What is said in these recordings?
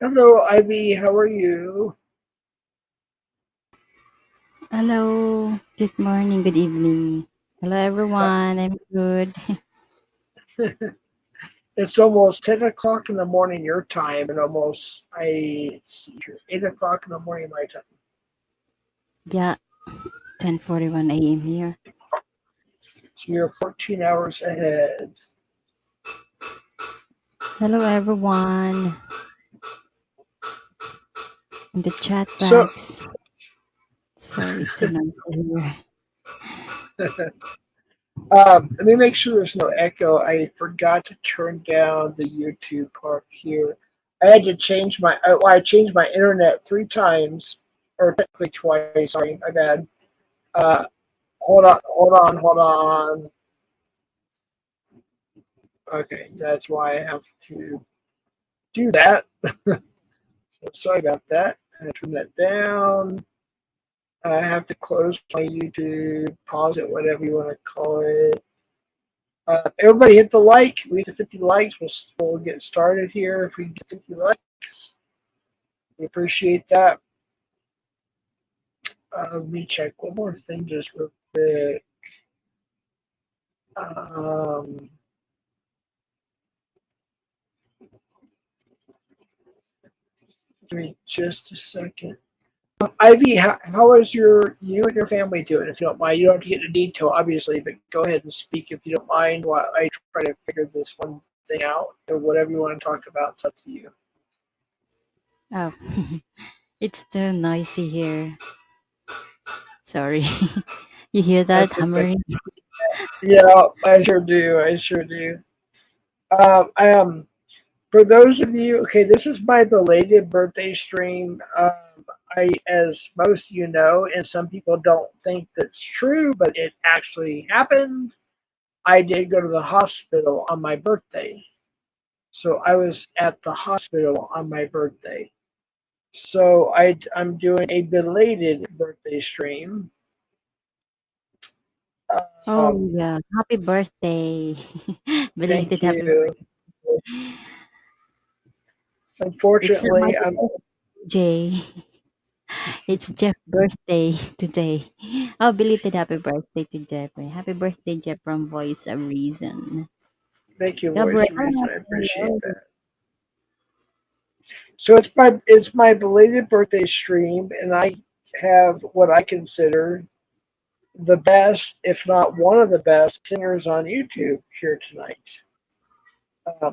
Hello, Ivy. How are you? Hello, good morning, good evening. Hello, Uh, everyone. I'm good. it's almost 10 o'clock in the morning your time, and almost let's see here, 8 o'clock in the morning my time. Yeah, 10:41 a.m. here. So you're 14 hours ahead. Hello, everyone in the chat So, box. Sorry to noise here. let me make sure there's no echo. I forgot to turn down the YouTube part here. I had to change I changed my internet 3 times, or technically twice. Sorry, my bad. Uh, hold on. Okay, that's why I have to do that. So sorry about that. I turn that down. I have to close my YouTube, pause it, whatever you want to call it. Everybody hit the like. We hit 50 likes. We'll get started here. If we get 50 likes, we appreciate that. Let me check one more thing just real quick. Um, Give me just a second. Ivy, how is you and your family doing? If you don't mind, you don't have to get into detail, obviously, but go ahead and speak if you don't mind while I try to figure this one thing out or whatever you want to talk about. It's up to you. Oh, it's too noisy here. Sorry. You hear that That's okay. hammering? Yeah, I sure do. I sure do. I For those of you, okay, this is my belated birthday stream. As most of you know, and some people don't think that's true, but it actually happened. I did go to the hospital on my birthday. So I was at the hospital on my birthday. So I'm doing a belated birthday stream. Oh, Um, yeah. Happy birthday. Belated Thank happy you. birthday. It's not my Unfortunately, I'm birthday, Jay. It's Jeff's birthday today. Oh, belated happy birthday to Jeff. Happy birthday, Jeff, from Voice of Reason. thank you, voice of Gabriella, reason. I appreciate hello. that. So it's my belated birthday stream, and I have what I consider the best, if not one of the best, singers on YouTube here tonight.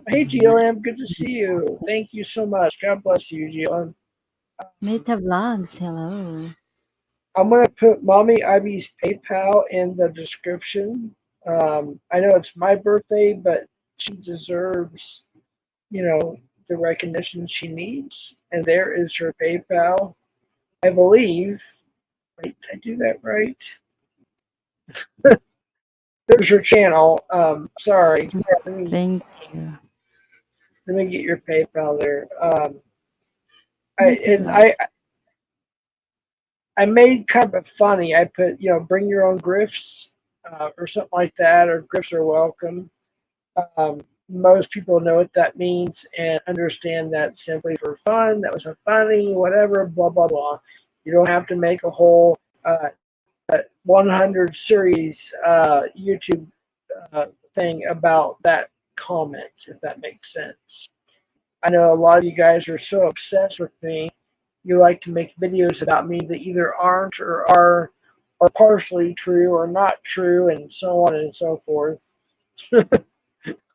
Hey, GLM, good to see you. Thank you so much. God bless you, GLM. Meta Vlogs, hello. I'm going to put Mommy Ivy's PayPal in the description. I know it's my birthday, but she deserves, the recognition she needs. And there is her PayPal. I believe. Wait, did I do that right? There's your channel. Sorry. Let me Thank you. let me get your PayPal there. I Meta and Vlogs. I made kind of funny. I put bring your own grifts or something like that, or grifts are welcome. Most people know what that means and understand that simply for fun. That was a funny whatever. Blah blah blah. You don't have to make a whole 100 series YouTube thing about that comment, if that makes sense. I know a lot of you guys are so obsessed with me. You like to make videos about me that either aren't or partially true or not true, and so on and so forth.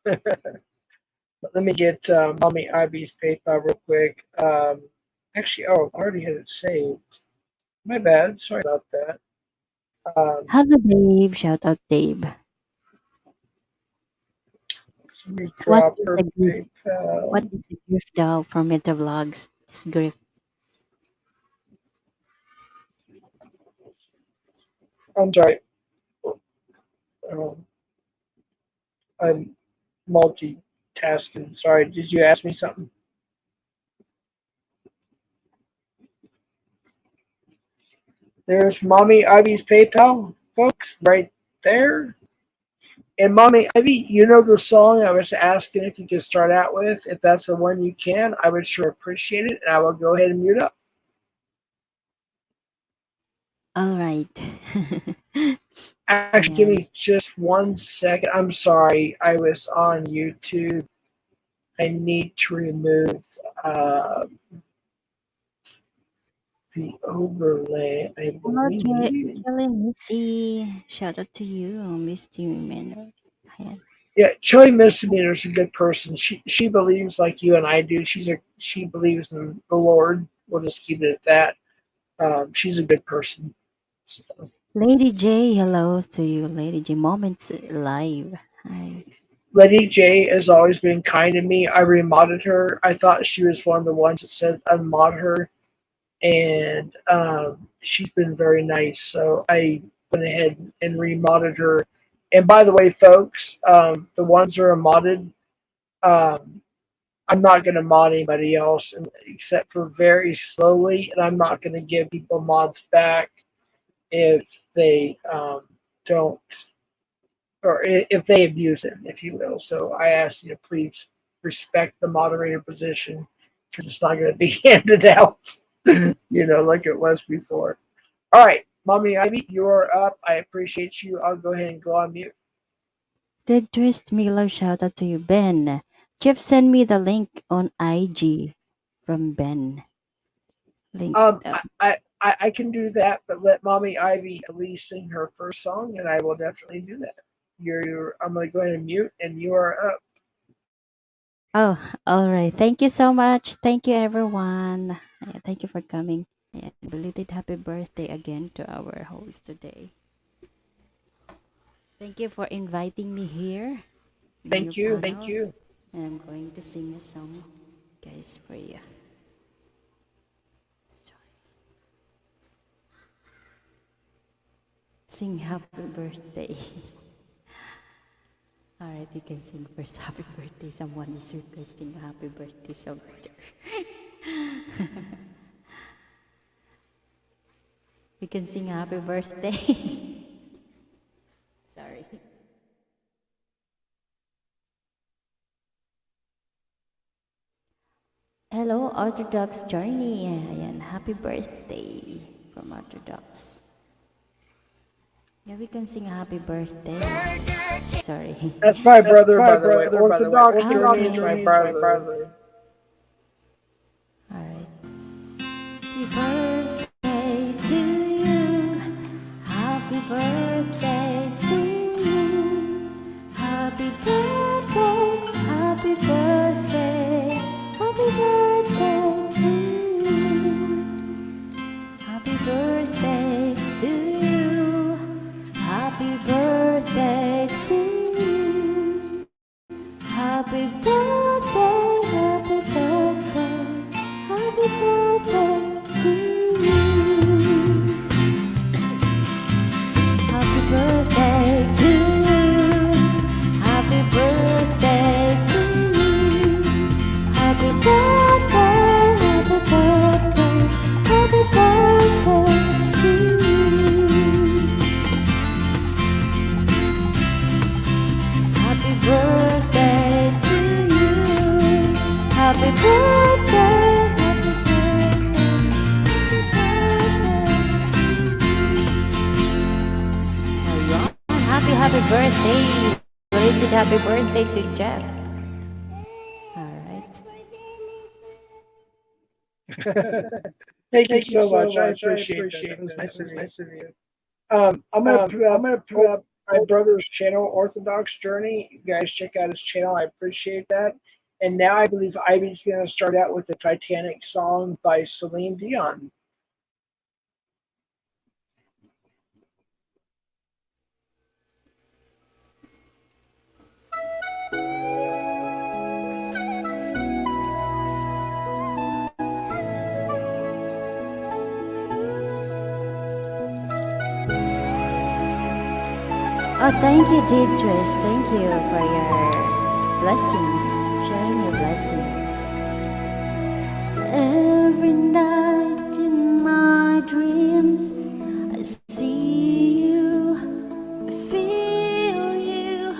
But let me get Mommy Ivy's PayPal real quick. Actually, oh, I already had it saved. My bad. Sorry about that. Um, Hello, Dave. Shout out, Dave. Let me What drop is her a gift? What PayPal. is a gift though from Meta Vlogs? It's gift. I'm sorry. Um, I'm multitasking. Sorry. Did you ask me something? There's Mommy Ivy's PayPal, folks, right there. And Mommy Ivy, you know the song I was asking if you could start out with. If that's the one you can, I would sure appreciate it. And I will go ahead and mute up. All right. Actually, give Ayan. me just 1 second. I'm sorry. I was on YouTube. I need to remove uh, the overlay, I Hello, believe. Jelly Missy. Shout out to you, Misty Manor. Ayan. Yeah, Chili Misdemeanor is a good person. She believes like you and I do. She believes in the Lord. We'll just keep it at that. She's a good person. So, Lady J, hello to you, Lady J. Moments live. Hi. Lady J has always been kind to me. I remodded her. I thought she was one of the ones that said unmod her, and she's been very nice. So I went ahead and remodded her. And by the way, folks, the ones that are modded, um, I'm not going to mod anybody else except for very slowly, and I'm not going to give people mods back if they don't, or if they abuse it, if you will. So I ask you to please respect the moderator position because it's not going to be handed out, like it was before. All right, Mommy Ivy, you're up. I appreciate you. I'll go ahead and go on mute. Did Twist Miller shout out to you, Ben? Jeff send me the link on IG from Ben. Link. I can do that, but let Mommy Ivy at least sing her first song, and I will definitely do that. I'm going to go ahead and mute, and you are up. Oh, all right. Thank you so much. Thank you, everyone. Thank you for coming. Belated happy birthday again to our host today. Thank you for inviting me here in your Thank you. panel. And I'm going to sing a song, guys, for you. Sing happy birthday. All right, you can sing first happy birthday. Someone is requesting a happy birthday song. We can sing happy birthday. Sorry. Hello, Orthodox Journey. Ayan, happy birthday from Orthodox. Yeah, we can sing a happy birthday. Sorry. That's my brother, by the way. Orthodox Journey is my Okay. brother. All right. Happy birthday to you. Happy birthday to you. Happy birthday. Happy birthday. Happy birthday to you. Happy birthday to you. Happy birthday to you. Happy birthday, happy birthday, happy birthday to you. Happy birthday to you. Happy birthday to you. Happy birthday, happy birthday, happy birthday to you. Happy birthday to you. Happy birthday, happy birthday, happy birthday. Belated happy birthday to Jeff. All right. Thank you so much. I appreciate that. That was nice of you. I'm gonna put up my brother's channel, Orthodox Journey. You guys check out his channel. I appreciate that. And now I believe Ivy's gonna start out with the Titanic song by Celine Dion. Oh, thank you, Deidris. Thank you for your blessings, sharing your blessings. Every night in my dreams, I see you, I feel you,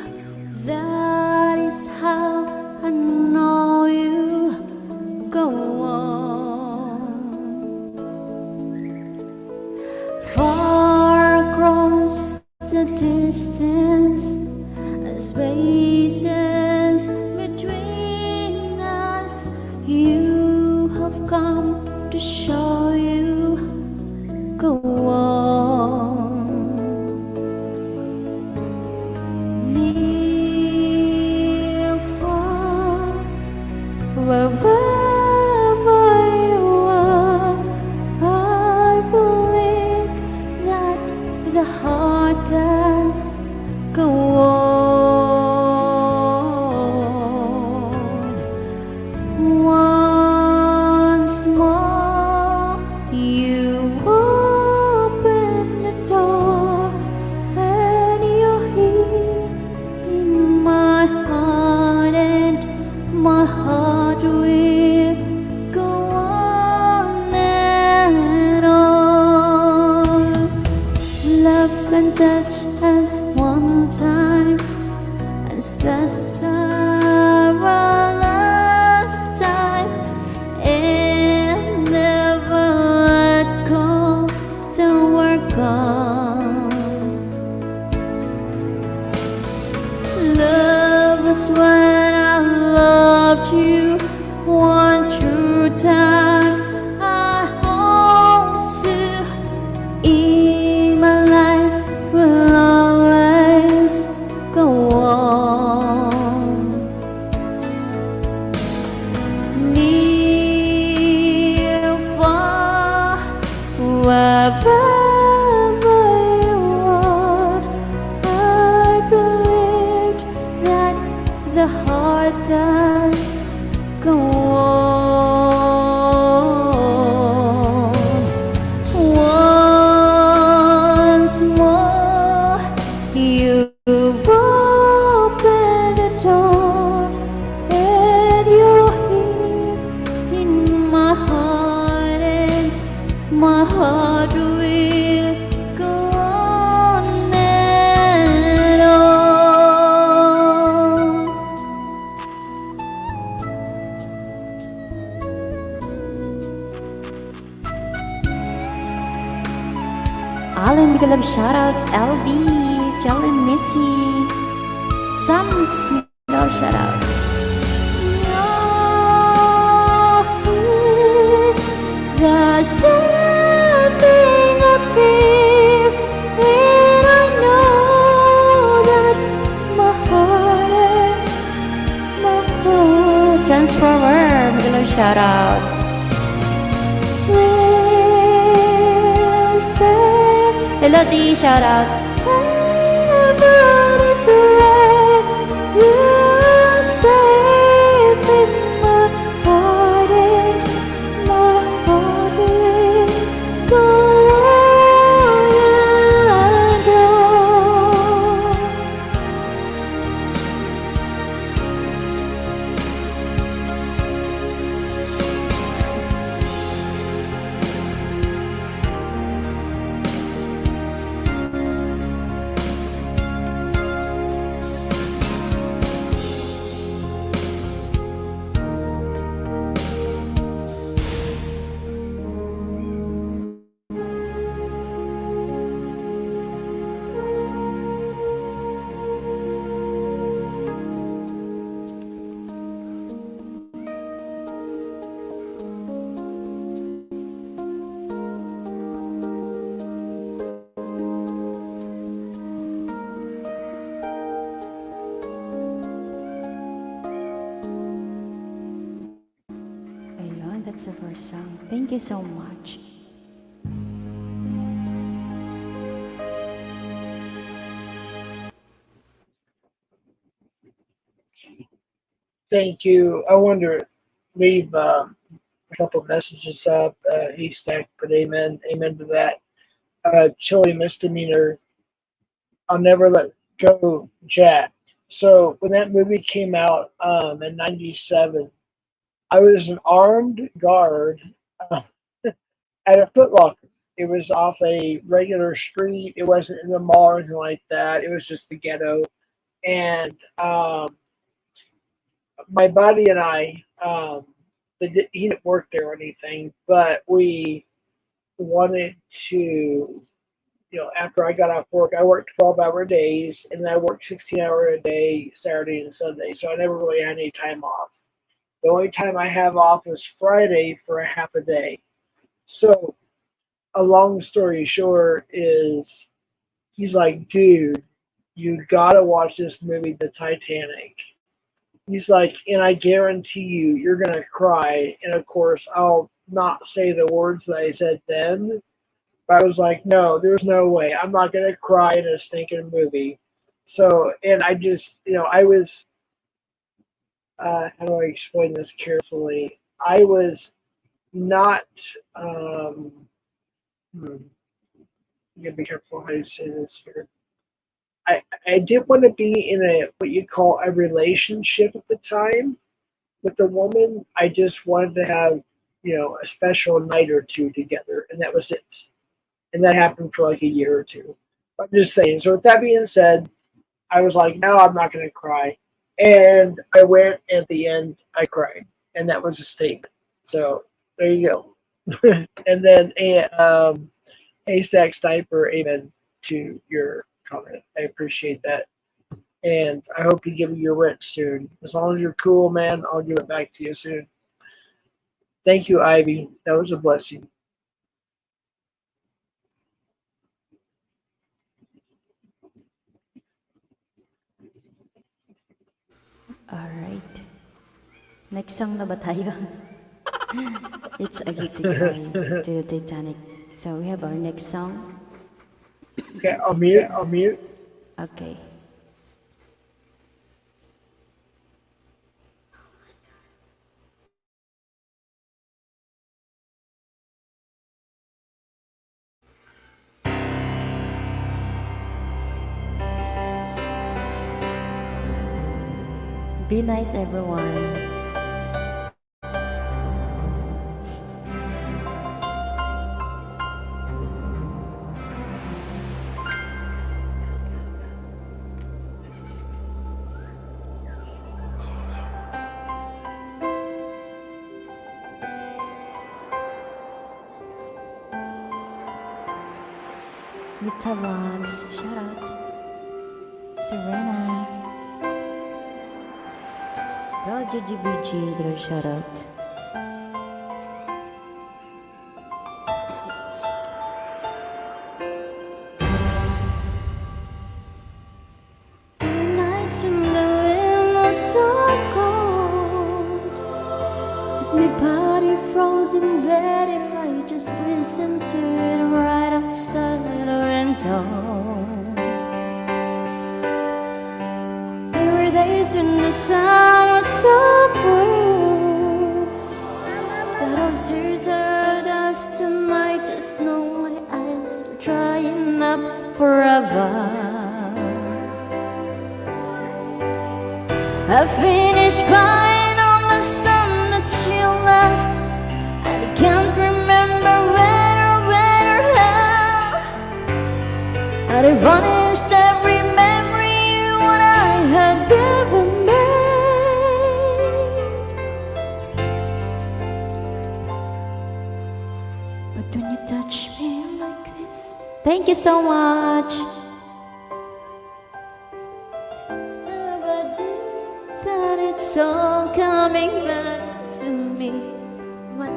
open the door and you're here in my heart, and my heart will go on and on. Love can touch us one time, and that's for a lifetime, and never let go till we're gone. Love was when I loved you one true time. I hope to in my life will always go on. Near, far, wherever you are, I believed that the heart does go on. Once more, you've opened the door, and you're here in my heart, and my heart will go on and on. Alan, big love shout out LB, Jalen Missy, Sam Sino shout out. There's nothing I feel, and I know that my heart Transformer, big love shout out. Will stay. Elodie, shout out. Heaven is where you're safe in my heart, and my heart will go on and on. Ayun, that's the first song. Thank you so much. Thank you. I wonder, leave a couple messages up. Haystack, but amen. Amen to that. Chili misdemeanor. I'll never let go, Jack. So when that movie came out in '97, I was an armed guard uh, at a Foot Locker. It was off a regular street. It wasn't in the mall or anything like that. It was just the ghetto. And my buddy and I, he didn't work there or anything, but we wanted to, after I got off work, I worked 12-hour days, and then I worked 16-hour a day Saturday and Sunday. So I never really had any time off. The only time I have off is Friday for a half a day. So a long story short is he's like, dude, you gotta watch this movie, The Titanic. He's like, and I guarantee you, you're gonna cry. And of course, I'll not say the words that I said then, but I was like, no, there's no way. I'm not gonna cry in a stinking movie. So, and I just, I was, how do I explain this carefully? I was not, Hmm, you gotta be careful how you say this here. I did want to be in a what you call a relationship at the time with a woman. I just wanted to have, a special night or two together, and that was it. And that happened for like a year or two. I'm just saying. So with that being said, I was like, no, I'm not going to cry. And I went at the end, I cried. And that was a statement. So there you go. And then a stack sniper, amen to your comment. I appreciate that. And I hope you give me your rent soon. As long as you're cool, man, I'll give it back to you soon. Thank you, Ivy. That was a blessing. Alright. Next song na ba tayo? It's okay to cry to the Titanic. So we have our next song. Okay, I'll mute. I'll mute. Okay. Be nice, everyone. Nita Vlogs, shout out. Serena. Go GGBG, girl, shout out. Nights when the wind was so cold, that my body froze in bed if I just listened to it right outside the window. There were days when the sun was so bright that our tears are dust, and I just know my eyes are drying up forever. I finished crying on the stone that you left, and I can't remember when or how. And I vanished every memory what I had ever made. But when you touch me like this, thank you so much. That it's all coming back to me. What?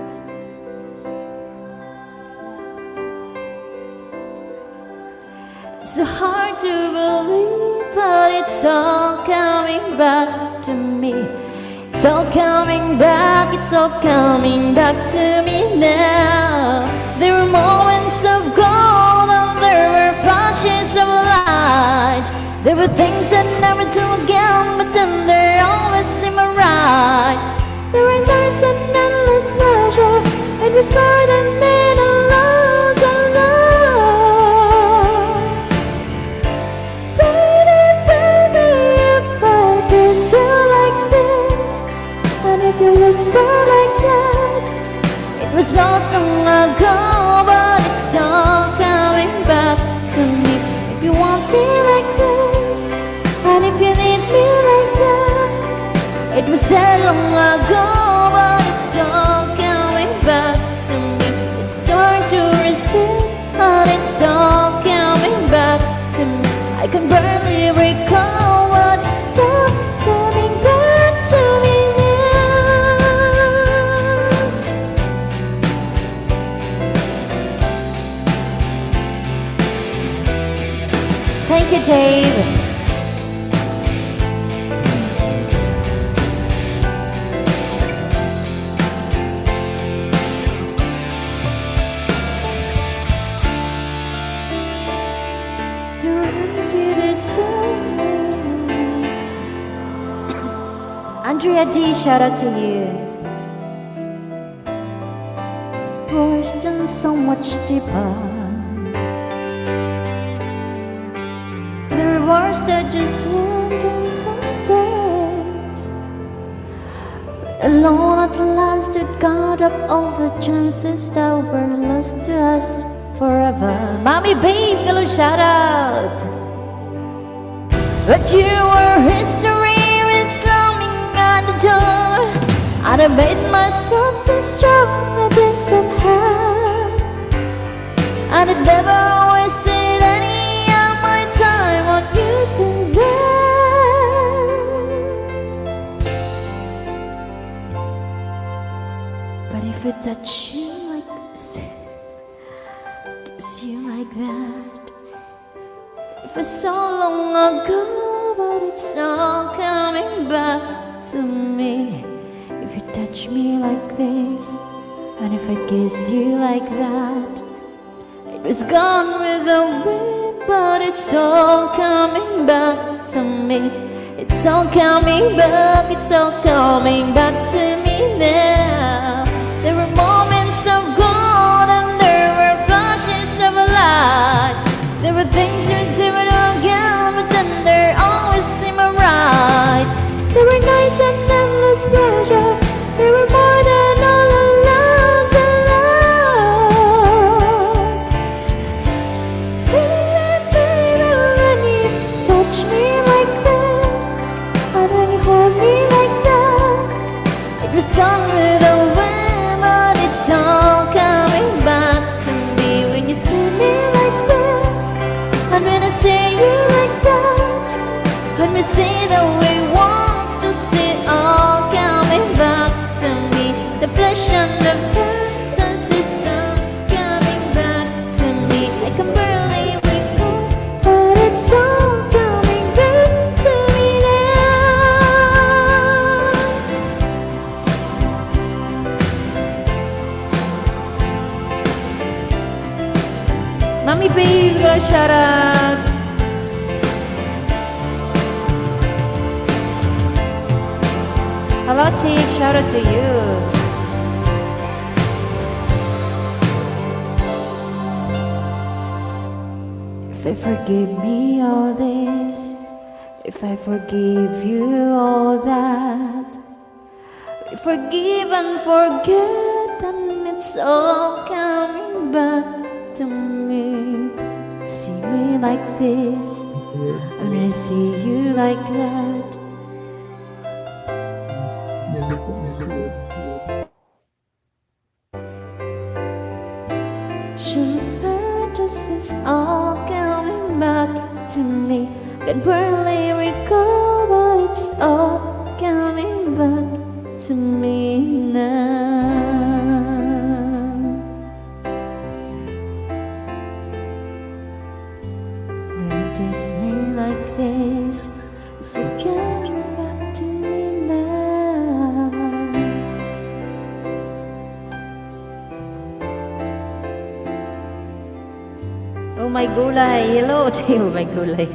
It's so hard to believe, but it's all coming back to me. It's all coming back, it's all coming back to me now. There were moments of gold and there were flashes of light. There were things I'd never do again, but then they always seem right. There were nights and endless pleasure, and we started and made a loss of love. Baby, baby, if I kiss you like this, and if you whisper like that, it was lost long ago, but it's all coming back to me. If you want me like this, and if you need me like that, it was that long ago, but it's all coming back to me. It's hard to resist, but it's all coming back to me. I can barely recall what it's all coming back to me now. Thank you, Dave. Andrea G, shout out to you. Worse than so much deeper. first I just wondered for days. Alone at last, it got up all the chances that were lost to us forever. Mommy, babe, hello, shout out. But you were history with slamming at the door. I'd have made myself so strong I guess I've had. And I'd never wasted any of my time on you since then. But if I touch you like this, kiss you like that, if it's so long ago, but it's all coming back to me. If you touch me like this, and if I kiss you like that, it was gone with the wind, but it's all coming back to me. It's all coming back, it's all coming back to me now. There were moments of gold and there were flashes of light. There were things we did again, but then there always seemed right. There were nights and endless pleasure. There were more than all the loves alone. Baby, when you touch me like this, and when you hold me like that, it was gone with the wind, but it's all coming back to me. When you see me like this, and when I say you like that, when we say that we want to see it all coming back to me. The flesh and the fantasy stuff coming back to me. I can barely recall, but it's all coming back to me now. Mommy, babe, go shout out. Hello, Tig, shout out to you. If I forgive me all this, if I forgive you all that, we forgive and forget, and it's all coming back to me. See me like this, and I see you like that. Should fantasies all coming back to me? Can barely recall, but it's all coming back to me now. When you kiss me like this, it's all coming back to me now. Oh my gulay, hello to you, my gulay.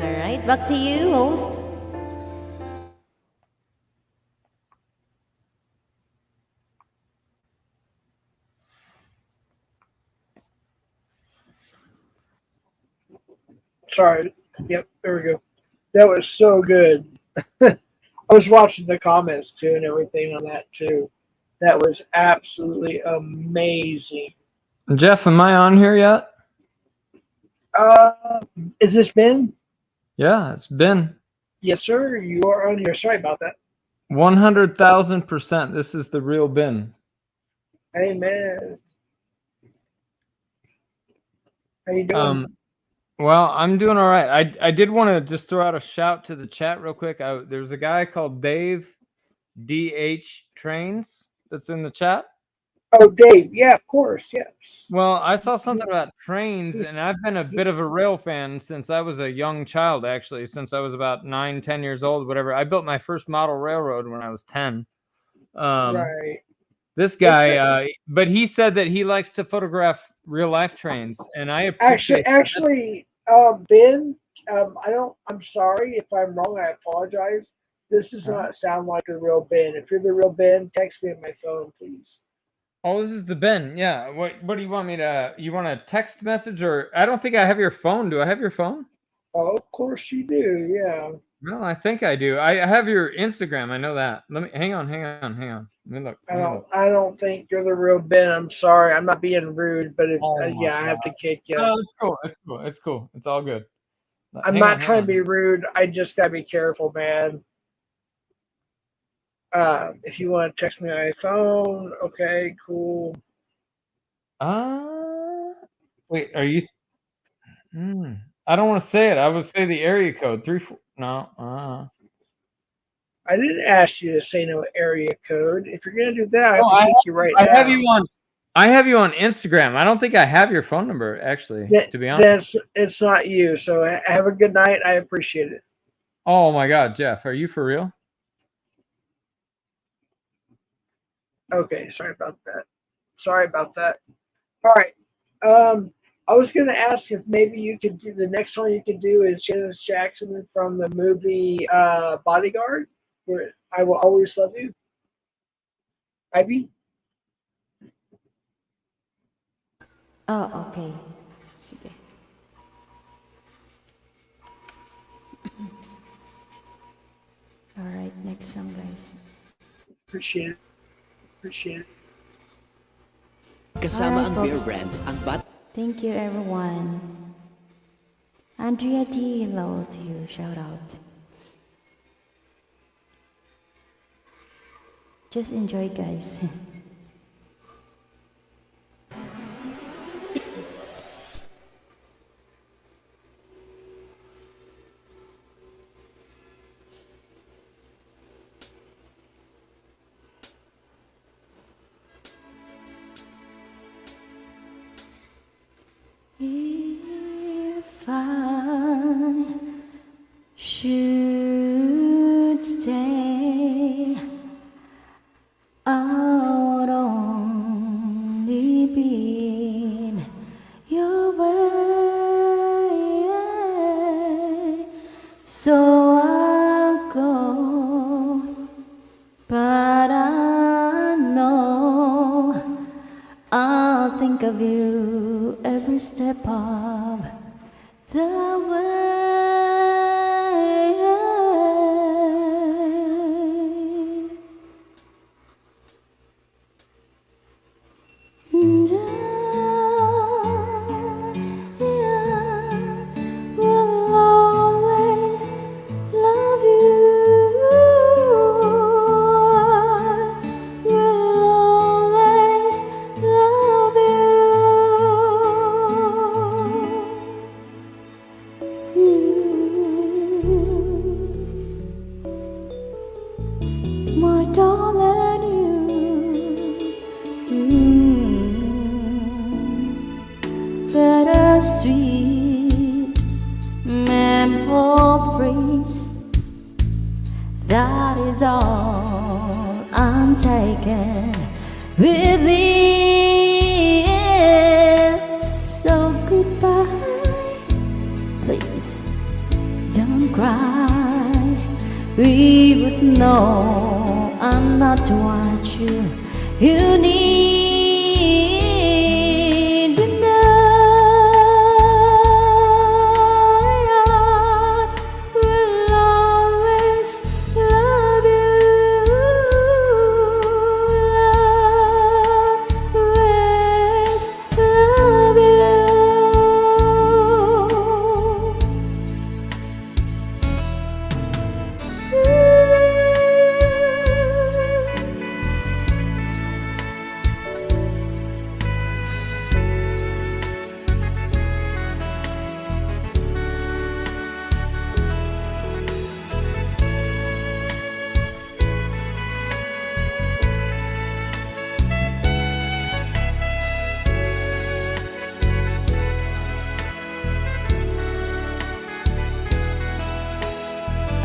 Alright, back to you, host. Sorry. Yep, there we go. That was so good. I was watching the comments too and everything on that too. That was absolutely amazing. Jeff, am I on here yet? Is this Ben? Yeah, it's Ben. Yes, sir. You are on here. Sorry about that. 100,000%. This is the real Ben. Amen. How you doing? Well, I'm doing all right. I did want to just throw out a shout to the chat real quick. There's a guy called Dave DH Trains that's in the chat. Oh, Dave. Yeah, of course. Yes. Well, I saw something about trains, and I've been a bit of a rail fan since I was a young child, actually, since I was about 9, 10 years old, whatever. I built my first model railroad when I was 10. Right. This guy, but he said that he likes to photograph real life trains, and I appreciate actually, Ben, I'm sorry if I'm wrong. I apologize. This does not sound like a real Ben. If you're the real Ben, text me on my phone, please. Oh, this is the Ben. Yeah. What do you want me to? You want a text message, or I don't think I have your phone. Do I have your phone? Oh, of course you do. Yeah. No, I think I do. I have your Instagram. I know that. Let me hang on. Let me look. I don't think you're the real Ben. I'm sorry. I'm not being rude, but Oh my yeah, I have to kick you. No, it's cool. It's all good. I'm not trying to be rude. I just gotta be careful, man. If you want to text me on my phone, okay, cool. Wait, are you? I don't want to say it. I would say the area code 34. No. I didn't ask you to say no area code. If you're gonna do that, I have No, to kick you right now. I have you on Instagram. I don't think I have your phone number actually. To be honest, it's not you. So have a good night. I appreciate it. Oh my God, Jeff, are you for real? Okay, sorry about that. All right. I was going to ask if maybe you could do the next song you could do is Janet Jackson from the movie Bodyguard, where I Will Always Love You. Ivy? Oh, okay. Sige. All right, next song, guys. Appreciate it. Kasama ang beer brand, ang Thank you, everyone. Andrea T, hello to you. Shout out. Just enjoy, guys. If I should stay, I would only be in your way. So I'll go, but I know I'll think of you every step of the way. And I will always love you. I will always love you. My darling, bittersweet memories. That is all I'm taking with me. So goodbye, please don't cry. We would know I'm not what you need to know. I will always love you. Always love you.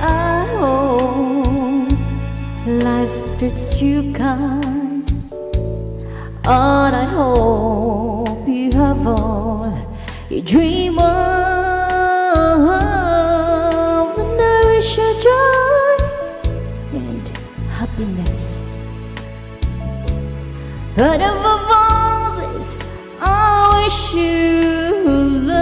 I hope life treats you kind, and I hope you have all you dream of. And I wish you joy and happiness. But above all this, I wish you love.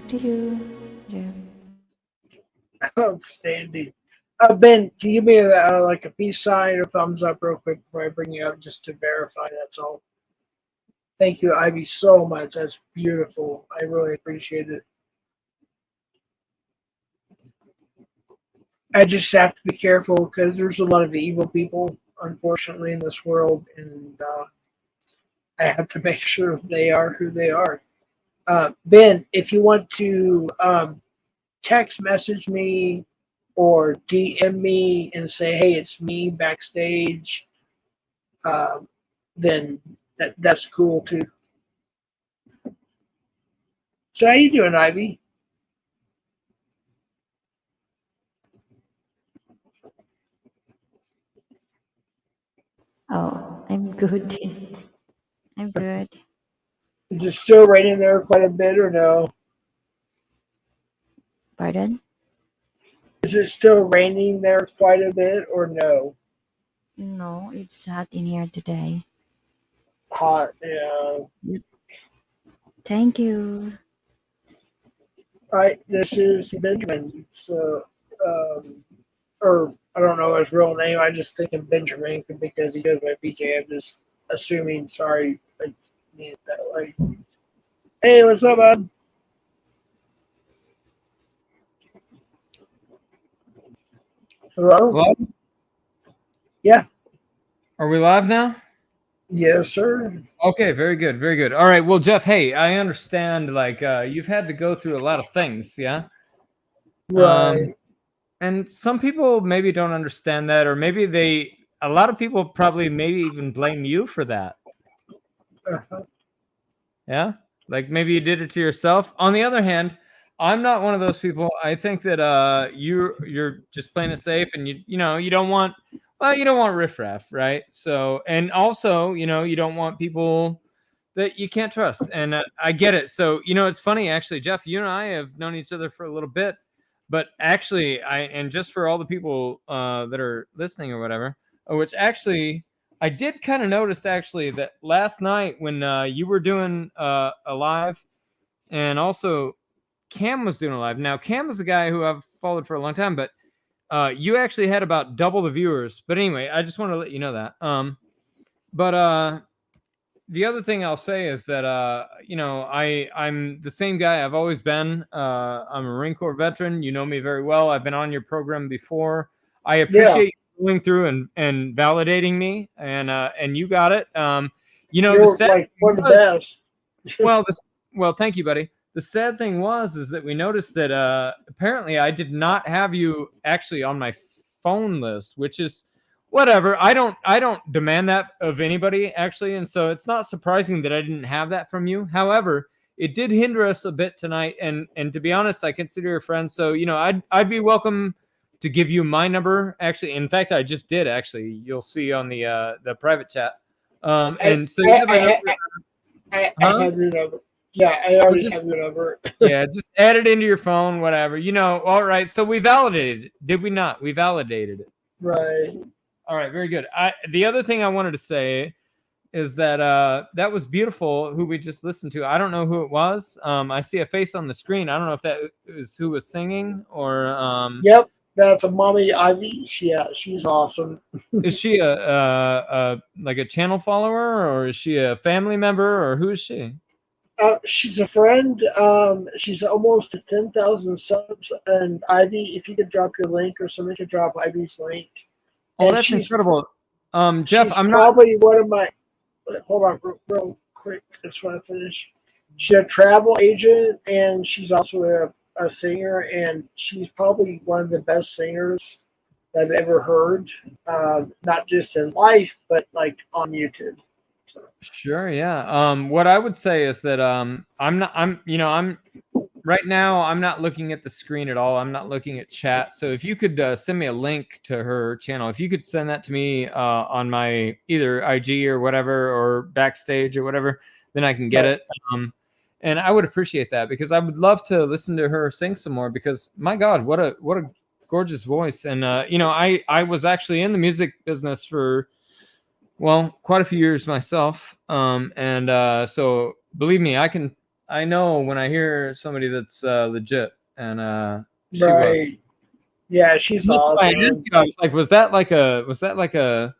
to you, Jeff. Outstanding. Ben, can you give me like a peace sign or thumbs up real quick before I bring you up just to verify? That's all. Thank you, Ivy, so much. That's beautiful. I really appreciate it. I just have to be careful because there's a lot of evil people, unfortunately, in this world, and I have to make sure they are who they are. Ben, if you want to text message me or DM me and say, "Hey, it's me backstage," then that's cool too. So how you doing, Ivy? Oh, I'm good. I'm good. Is it still raining there quite a bit or no? Pardon? Is it still raining there quite a bit or no? No, it's hot in here today. Hot, yeah. Thank you. All right, this is Benjamin. So, or I don't know his real name. I just think of Benjamin because he goes by BJ. I'm just assuming. Sorry, I mean it that way. Hey, what's up, bud? Hello? Hello? Yeah. Are we live now? Yes, sir. Okay, very good, very good. All right, well, Jeff, hey, I understand, like, you've had to go through a lot of things, yeah? Right. And some people maybe don't understand that, or maybe a lot of people probably maybe even blame you for that. Uh-huh. Yeah, like maybe you did it to yourself. On the other hand, I'm not one of those people. I think that you're just playing it safe, and you don't want riffraff, right? So, and also you don't want people that you can't trust, and I get it. So it's funny actually, Jeff. You and I have known each other for a little bit, but actually, and just for all the people that are listening or whatever, which actually I did kind of notice actually that last night when you were doing a live, and also Cam was doing a live. Now Cam is a guy who I've followed for a long time, but you actually had about double the viewers. But anyway, I just want to let you know that. But the other thing I'll say is that I'm the same guy I've always been. I'm a Marine Corps veteran. You know me very well. I've been on your program before. I Yeah. appreciate you going through and validating me, and you got it. The You're sad like thing one of the was, best. well, thank you, buddy. The sad thing is that we noticed that apparently I did not have you actually on my phone list, which is whatever. I don't demand that of anybody actually, and so it's not surprising that I didn't have that from you. However, it did hinder us a bit tonight, and to be honest, I consider you a friend. So I'd be welcome to give you my number. Actually, in fact, I just did. Actually, you'll see on the private chat. And so you have my number. I Huh? have your number. Yeah, I Well, already just have your number. yeah, just add it into your phone, whatever. All right. So we validated it, did we not? We validated it. Right. All right, very good. The other thing I wanted to say is that that was beautiful. Who we just listened to. I don't know who it was. I see a face on the screen. I don't know if that is who was singing or. Yep, that's a mommy Ivy. Yeah, she's awesome. Is she a like a channel follower, or is she a family member, or who is she? She's a friend. She's almost to 10,000 subs. And Ivy, if you could drop your link or somebody could drop Ivy's link. Oh, And that's incredible. Jeff, she's I'm not. probably one of my. Hold on, real quick. I just want to finish. She's a travel agent, and she's also a singer, and she's probably one of the best singers I've ever heard. Not just in life, but like on YouTube. So, Sure, yeah. What I would say is that I'm right now I'm not looking at the screen at all. I'm not looking at chat. So if you could send me a link to her channel, if you could send that to me on my either IG or whatever, or backstage or whatever, then I can get Right. it. And I would appreciate that because I would love to listen to her sing some more because my God, what a gorgeous voice. And I was actually in the music business for quite a few years myself. So believe me, I can I know when I hear somebody that's legit, and she was. Right. Yeah, she's That's why I asked awesome. you, I was like, was that like a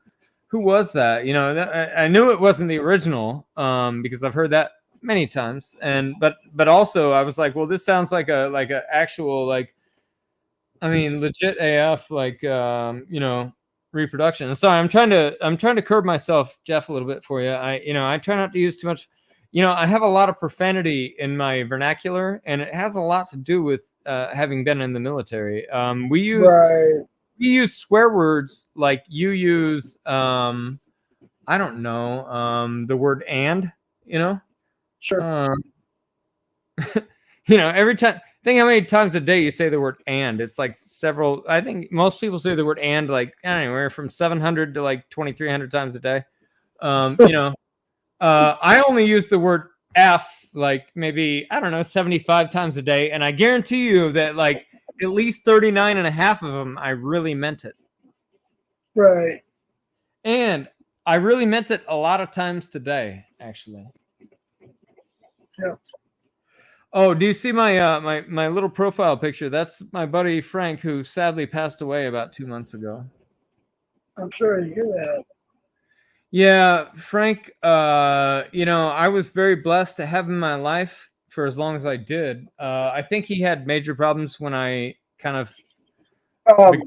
who was that? You know, I knew it wasn't the original, because I've heard that many times, and but also I was like, well, this sounds like a actual, like, I mean, legit AF, like, you know, reproduction. Sorry, I'm trying to curb myself, Jeff, a little bit for you. I try not to use too much. I have a lot of profanity in my vernacular, and it has a lot to do with having been in the military. Right. We use swear words like you use. I don't know, the word "and," you know. Sure. Um, every time. Think how many times a day you say the word "and." It's like several. I think most people say the word "and" like anywhere from 700 to like 2,300 times a day. I only use the word "f" like maybe, I don't know, 75 times a day, and I guarantee you that like at least 39 and a half of them I really meant it. Right. And I really meant it a lot of times today, actually. Yeah. Oh, do you see my little profile picture? That's my buddy Frank, who sadly passed away about 2 months ago. I'm sorry to hear that. Yeah, Frank, I was very blessed to have him in my life for as long as I did. I think he had major problems when I kind of Um,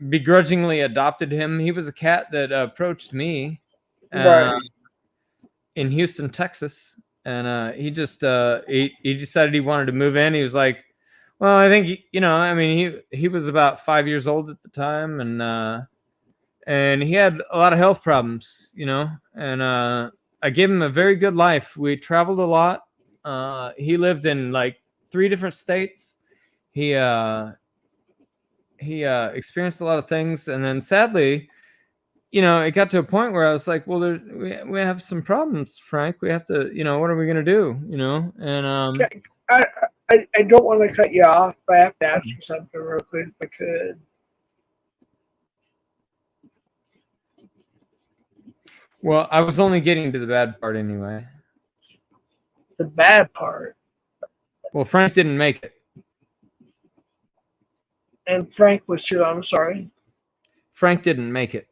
begrudgingly adopted him. He was a cat that approached me right. in Houston, Texas, and he just he decided he wanted to move in. He was like, well, I think I mean, he was about 5 years old at the time, and he had a lot of health problems, and I gave him a very good life. We traveled a lot. He lived in like 3 different states. He experienced a lot of things, and then sadly, it got to a point where I was like, well, we have some problems, Frank. We have to, what are we gonna do? And Okay. I don't want to cut you off, but I have to ask you something real quick if I could. well, I was only getting to the bad part anyway. The bad part. Well, Frank didn't make it. And Frank was too. I'm sorry. Frank didn't make it.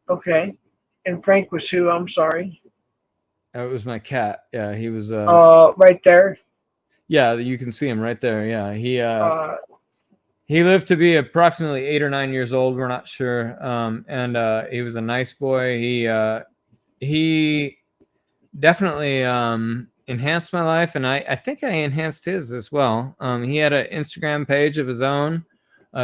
Okay. And Frank was who? I'm sorry. It was my cat. Yeah, he was. Right there. Yeah, you can see him right there. Yeah, he lived to be approximately 8 or 9 years old. We're not sure. And he was a nice boy. He definitely enhanced my life, and I think I enhanced his as well. He had an Instagram page of his own.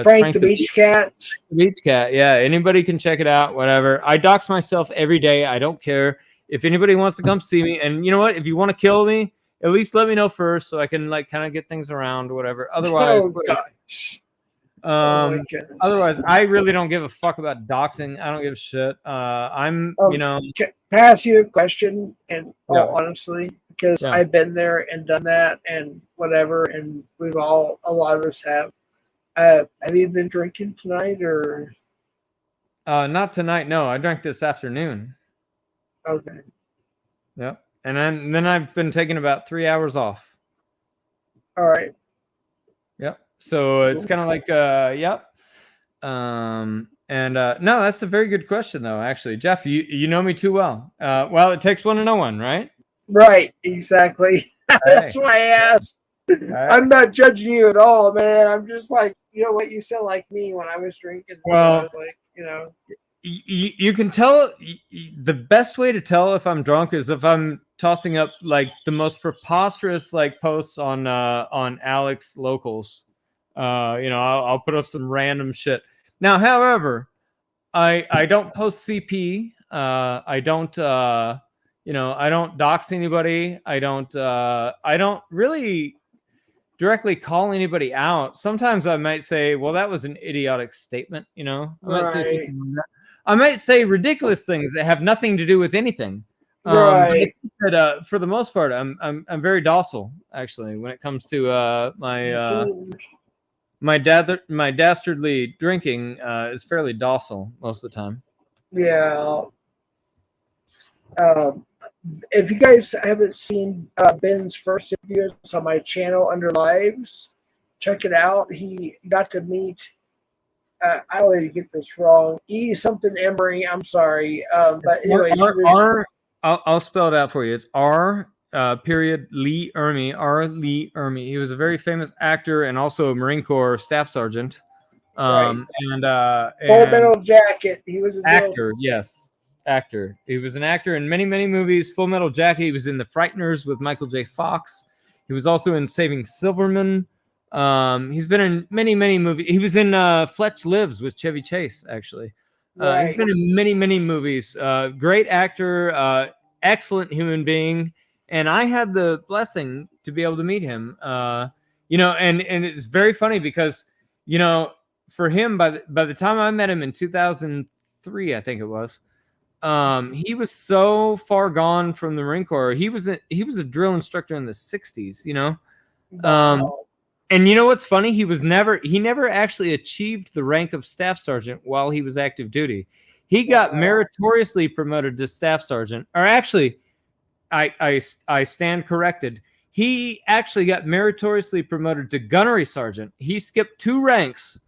Frank the Beach Cat. Beach Cat. Yeah, anybody can check it out. Whatever. I dox myself every day. I don't care if anybody wants to come see me. And you know what? If you want to kill me, at least let me know first, so I can like kind of get things around, whatever. Otherwise, Oh gosh. otherwise, I really don't give a fuck about doxing. I don't give a shit. I'm, Can I ask you a question? And Yeah. honestly, because Yeah. I've been there and done that and whatever, and a lot of us have. Have you been drinking tonight or? Not tonight. No, I drank this afternoon. Okay. Yep. And then I've been taking about 3 hours off. All right. Yep. So it's kind of like, yep. No, that's a very good question though. Actually, Jeff, you know me too well. Well, it takes one to know one, right? Right. Exactly. That's why I asked. Right. I'm not judging you at all, man. I'm just like, you know what, you sound like me when I was drinking. Well, so like, you can tell. The best way to tell if I'm drunk is if I'm tossing up like the most preposterous like posts on Alex Locals. I'll put up some random shit. Now, however, I don't post CP. I don't I don't dox anybody. I don't really directly call anybody out. Sometimes I might say, well, that was an idiotic statement, I might say something like that. I might say ridiculous things that have nothing to do with anything. right. But for the most part, I'm very docile actually when it comes to my dastardly drinking is fairly docile most of the time. Yeah. If you guys haven't seen Ben's first interview, it's on my channel under Lives. Check it out. He got to meet. I always get this wrong. E something Emery. I'm sorry. But anyways, I'll spell it out for you. It's R period Lee Ermey. R. Lee Ermey. He was a very famous actor and also a Marine Corps staff sergeant. Right. And Full Metal Jacket. He was an actor. Yes, actor. He was an actor in many movies. Full Metal Jacket. He was in The Frighteners with Michael J. Fox. He was also in Saving Silverman. He's been in many movies. He was in Fletch Lives with Chevy Chase, actually. He's been in many movies. Great actor, excellent human being, and I had the blessing to be able to meet him. And it's very funny because for him, by the time I met him in 2003, I think it was, he was so far gone from the Marine Corps. He was a drill instructor in the 60s. Wow. And you know what's funny? He never actually achieved the rank of staff sergeant while he was active duty. He got meritoriously promoted to staff sergeant, or actually, I stand corrected. He actually got meritoriously promoted to gunnery sergeant. He skipped 2 ranks,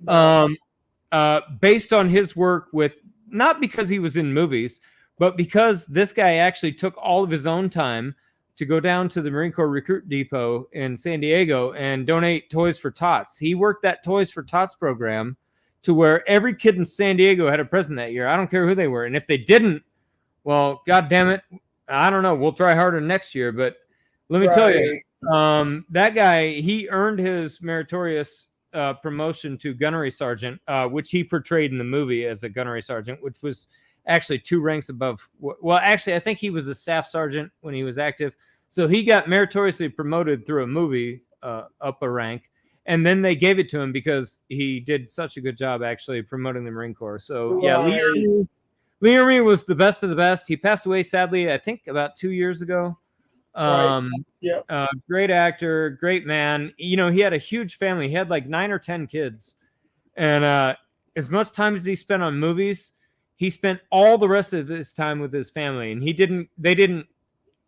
based on his work with, not because he was in movies, but because this guy actually took all of his own time to go down to the Marine Corps Recruit Depot in San Diego and donate Toys for Tots. He worked that Toys for Tots program to where every kid in San Diego had a present that year. I don't care who they were. And if they didn't, well, God damn it, I don't know. We'll try harder next year. But let me tell you, that guy, he earned his meritorious promotion to gunnery sergeant, which he portrayed in the movie as a gunnery sergeant, which was actually 2 ranks above. Well, actually, I think he was a staff sergeant when he was active. So he got meritoriously promoted through a movie up a rank. And then they gave it to him because he did such a good job actually promoting the Marine Corps. So, yeah, Lee Ermey was the best of the best. He passed away, sadly, I think about 2 years ago. Great actor, great man. He had a huge family. He had like 9 or 10 kids. And as much time as he spent on movies, he spent all the rest of his time with his family, and they didn't,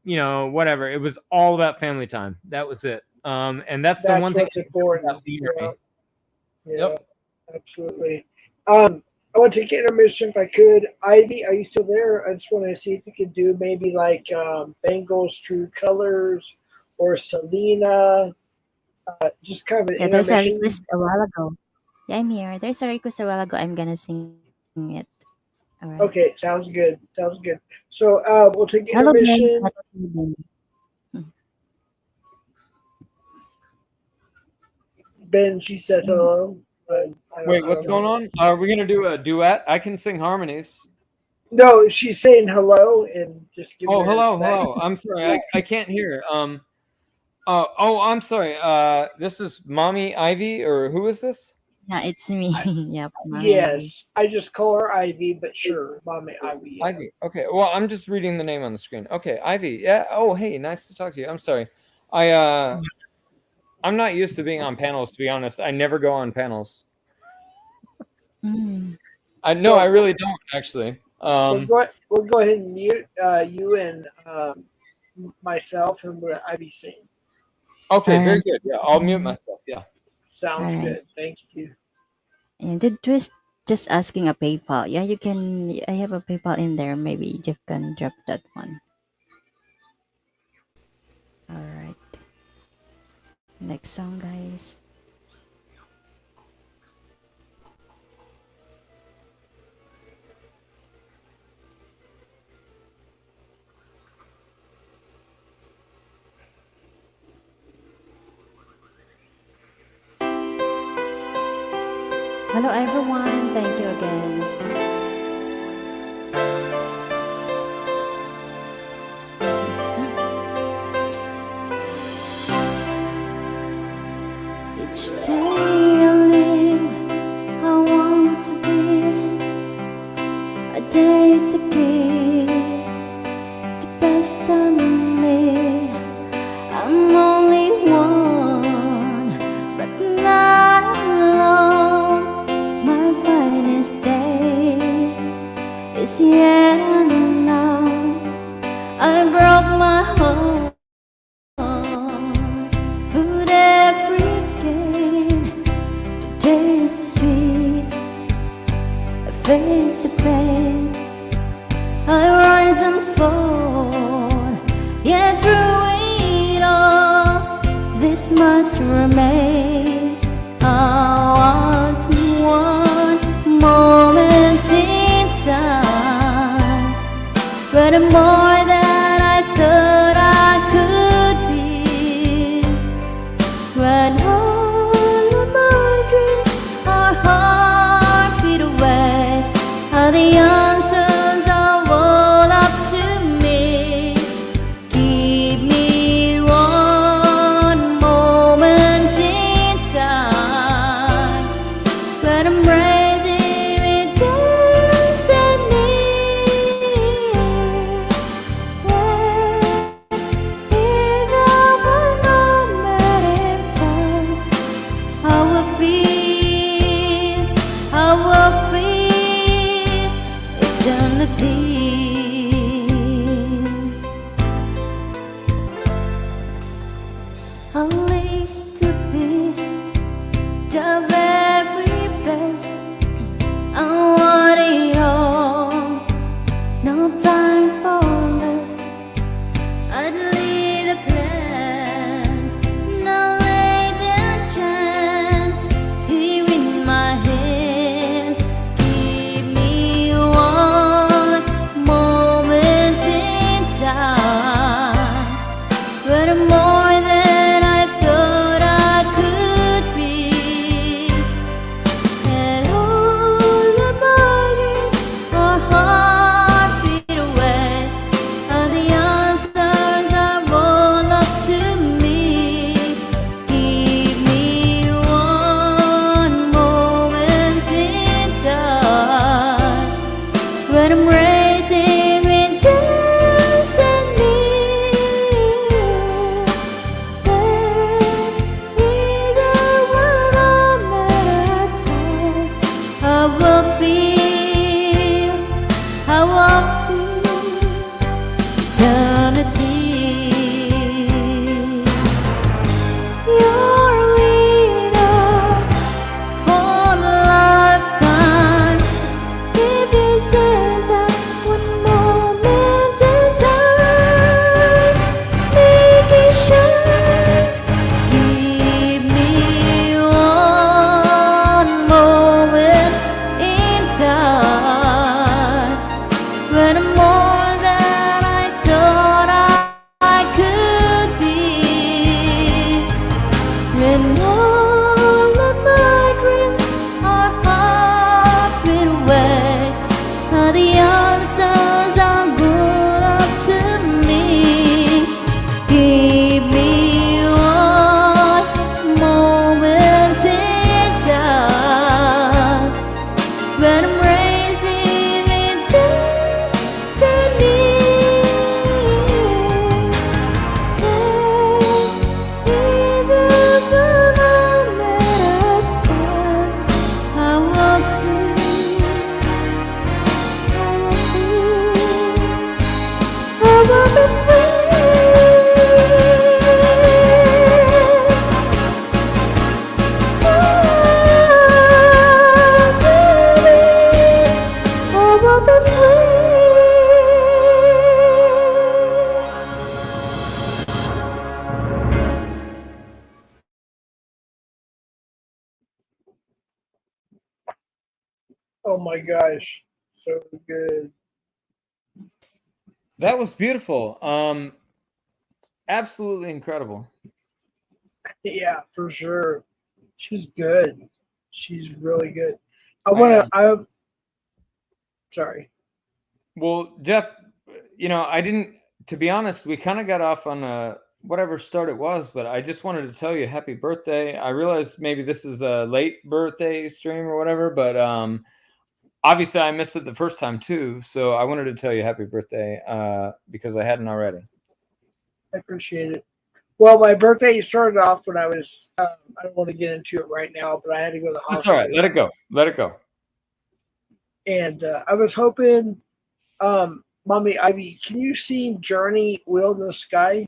whatever. It was all about family time. That was it. And that's the one thing important. Yep. Absolutely. I want to take intermission if I could. Ivy, are you still there? I just want to see if you could do maybe like Bengals True Colors or Selena. Just kind of an There's a intermission. request a while ago. Yeah, I'm here. There's a request a while ago. I'm gonna sing it. All right. Okay, sounds good. So we'll take Hello, Ben. intermission. Hello, Ben. Ben, she said hello. Wait, what's going on? Are we going to do a duet? I can sing harmonies. No, she's saying hello and just give. Oh, hello. I'm sorry, I can't hear. I'm sorry. This is Mommy Ivy, or who is this? Yeah, it's me. Yep. Yes, I just call her Ivy, but sure, Mommy Ivy. Yeah. Ivy. Okay. Well, I'm just reading the name on the screen. Okay, Ivy. Yeah. Oh, hey, nice to talk to you. I'm sorry. I'm not used to being on panels, to be honest. I never go on panels. I really don't actually. We'll go ahead and mute you and myself, and let Ivy sing. Okay, very good. Yeah, I'll mute myself. Yeah. Sounds good. Thank you. And did Twist just asking a PayPal? Yeah, you can. I have a PayPal in there. Maybe Jeff can drop that one. All right. Next song, guys. Hello, everyone. Thank you again. Each day I live, I want to be a day to be the best of me. I'm only one, but not alone. My finest day. face the street, I face the pain. I rise and fall, yet through it all, this much remains. I want one moment in time, but the more that I thought I could be, when all of my dreams are heartbeat away, are the answers are all up to me. Give me one moment in time, but I'm ready with destiny. In one moment in time, I will feel eternity. I'll live to be the very best. I want it all, no time for less. I'd lead the plans, now lay the chance here in my hands. Give me one moment in time, but more than I thought I could be. And all of my dreams are heartbeat away, and the answers are all up to me. Give me one moment in time, when I'm racing with destiny. Either one moment at a time, I will feel eternity. You're a leader for a lifetime. If you says that one moment in time, make it shine. Give me one moment in time, but more than I thought I could be. When all of my dreams are heartbeat away, and the answers are good up to me. Give me one moment in time, when I'm racing with destiny. Either one moment at a time, I will be, I will be free. I will be free. Oh my gosh, so good. That was beautiful. Absolutely incredible. Yeah, for sure. She's good. She's really good. I want Yeah. to. I sorry. Well, Jeff, I didn't. To be honest, we kind of got off on whatever start it was, but I just wanted to tell you happy birthday. I realized maybe this is a late birthday stream or whatever, but obviously I missed it the first time too. So I wanted to tell you happy birthday because I hadn't already. I appreciate it. Well, my birthday started off when I was. I don't want to get into it right now, but I had to go to the That's all right. hospital. Let it go. Let it go. And I was hoping, Mommy Ivy, can you see Journey Wheel in the Sky?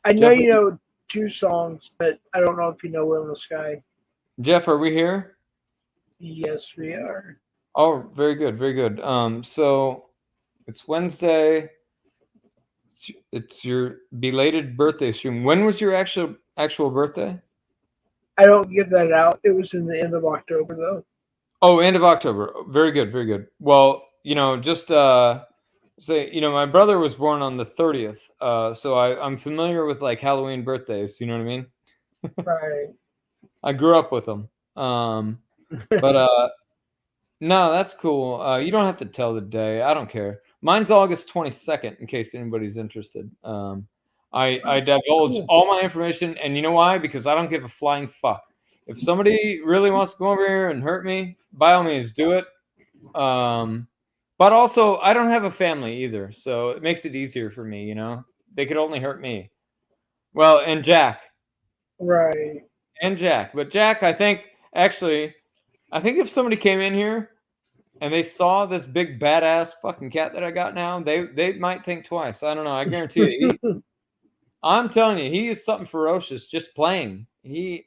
I know Jeff, you know 2 songs, but I don't know if you know Will in the Sky. Jeff, are we here? Yes, we are. Oh, very good, very good. So it's Wednesday. It's your belated birthday stream. When was your actual birthday? I don't give that out. It was in the end of October, though. Oh, end of October. Very good, very good. Well, just say, my brother was born on the 30th. So I'm familiar with like Halloween birthdays, you know what I mean? Right. I grew up with them. But no, that's cool. You don't have to tell the day. I don't care. Mine's August 22nd, in case anybody's interested. I divulge Cool. all my information, and you know why? Because I don't give a flying fuck. If somebody really wants to go over here and hurt me, by all means, do it. But also, I don't have a family either, so it makes it easier for me. They could only hurt me. Well, and Jack, Right. but Jack, I think if somebody came in here and they saw this big badass fucking cat that I got now, they might think twice. I don't know. I guarantee you. I'm telling you, he is something ferocious just playing.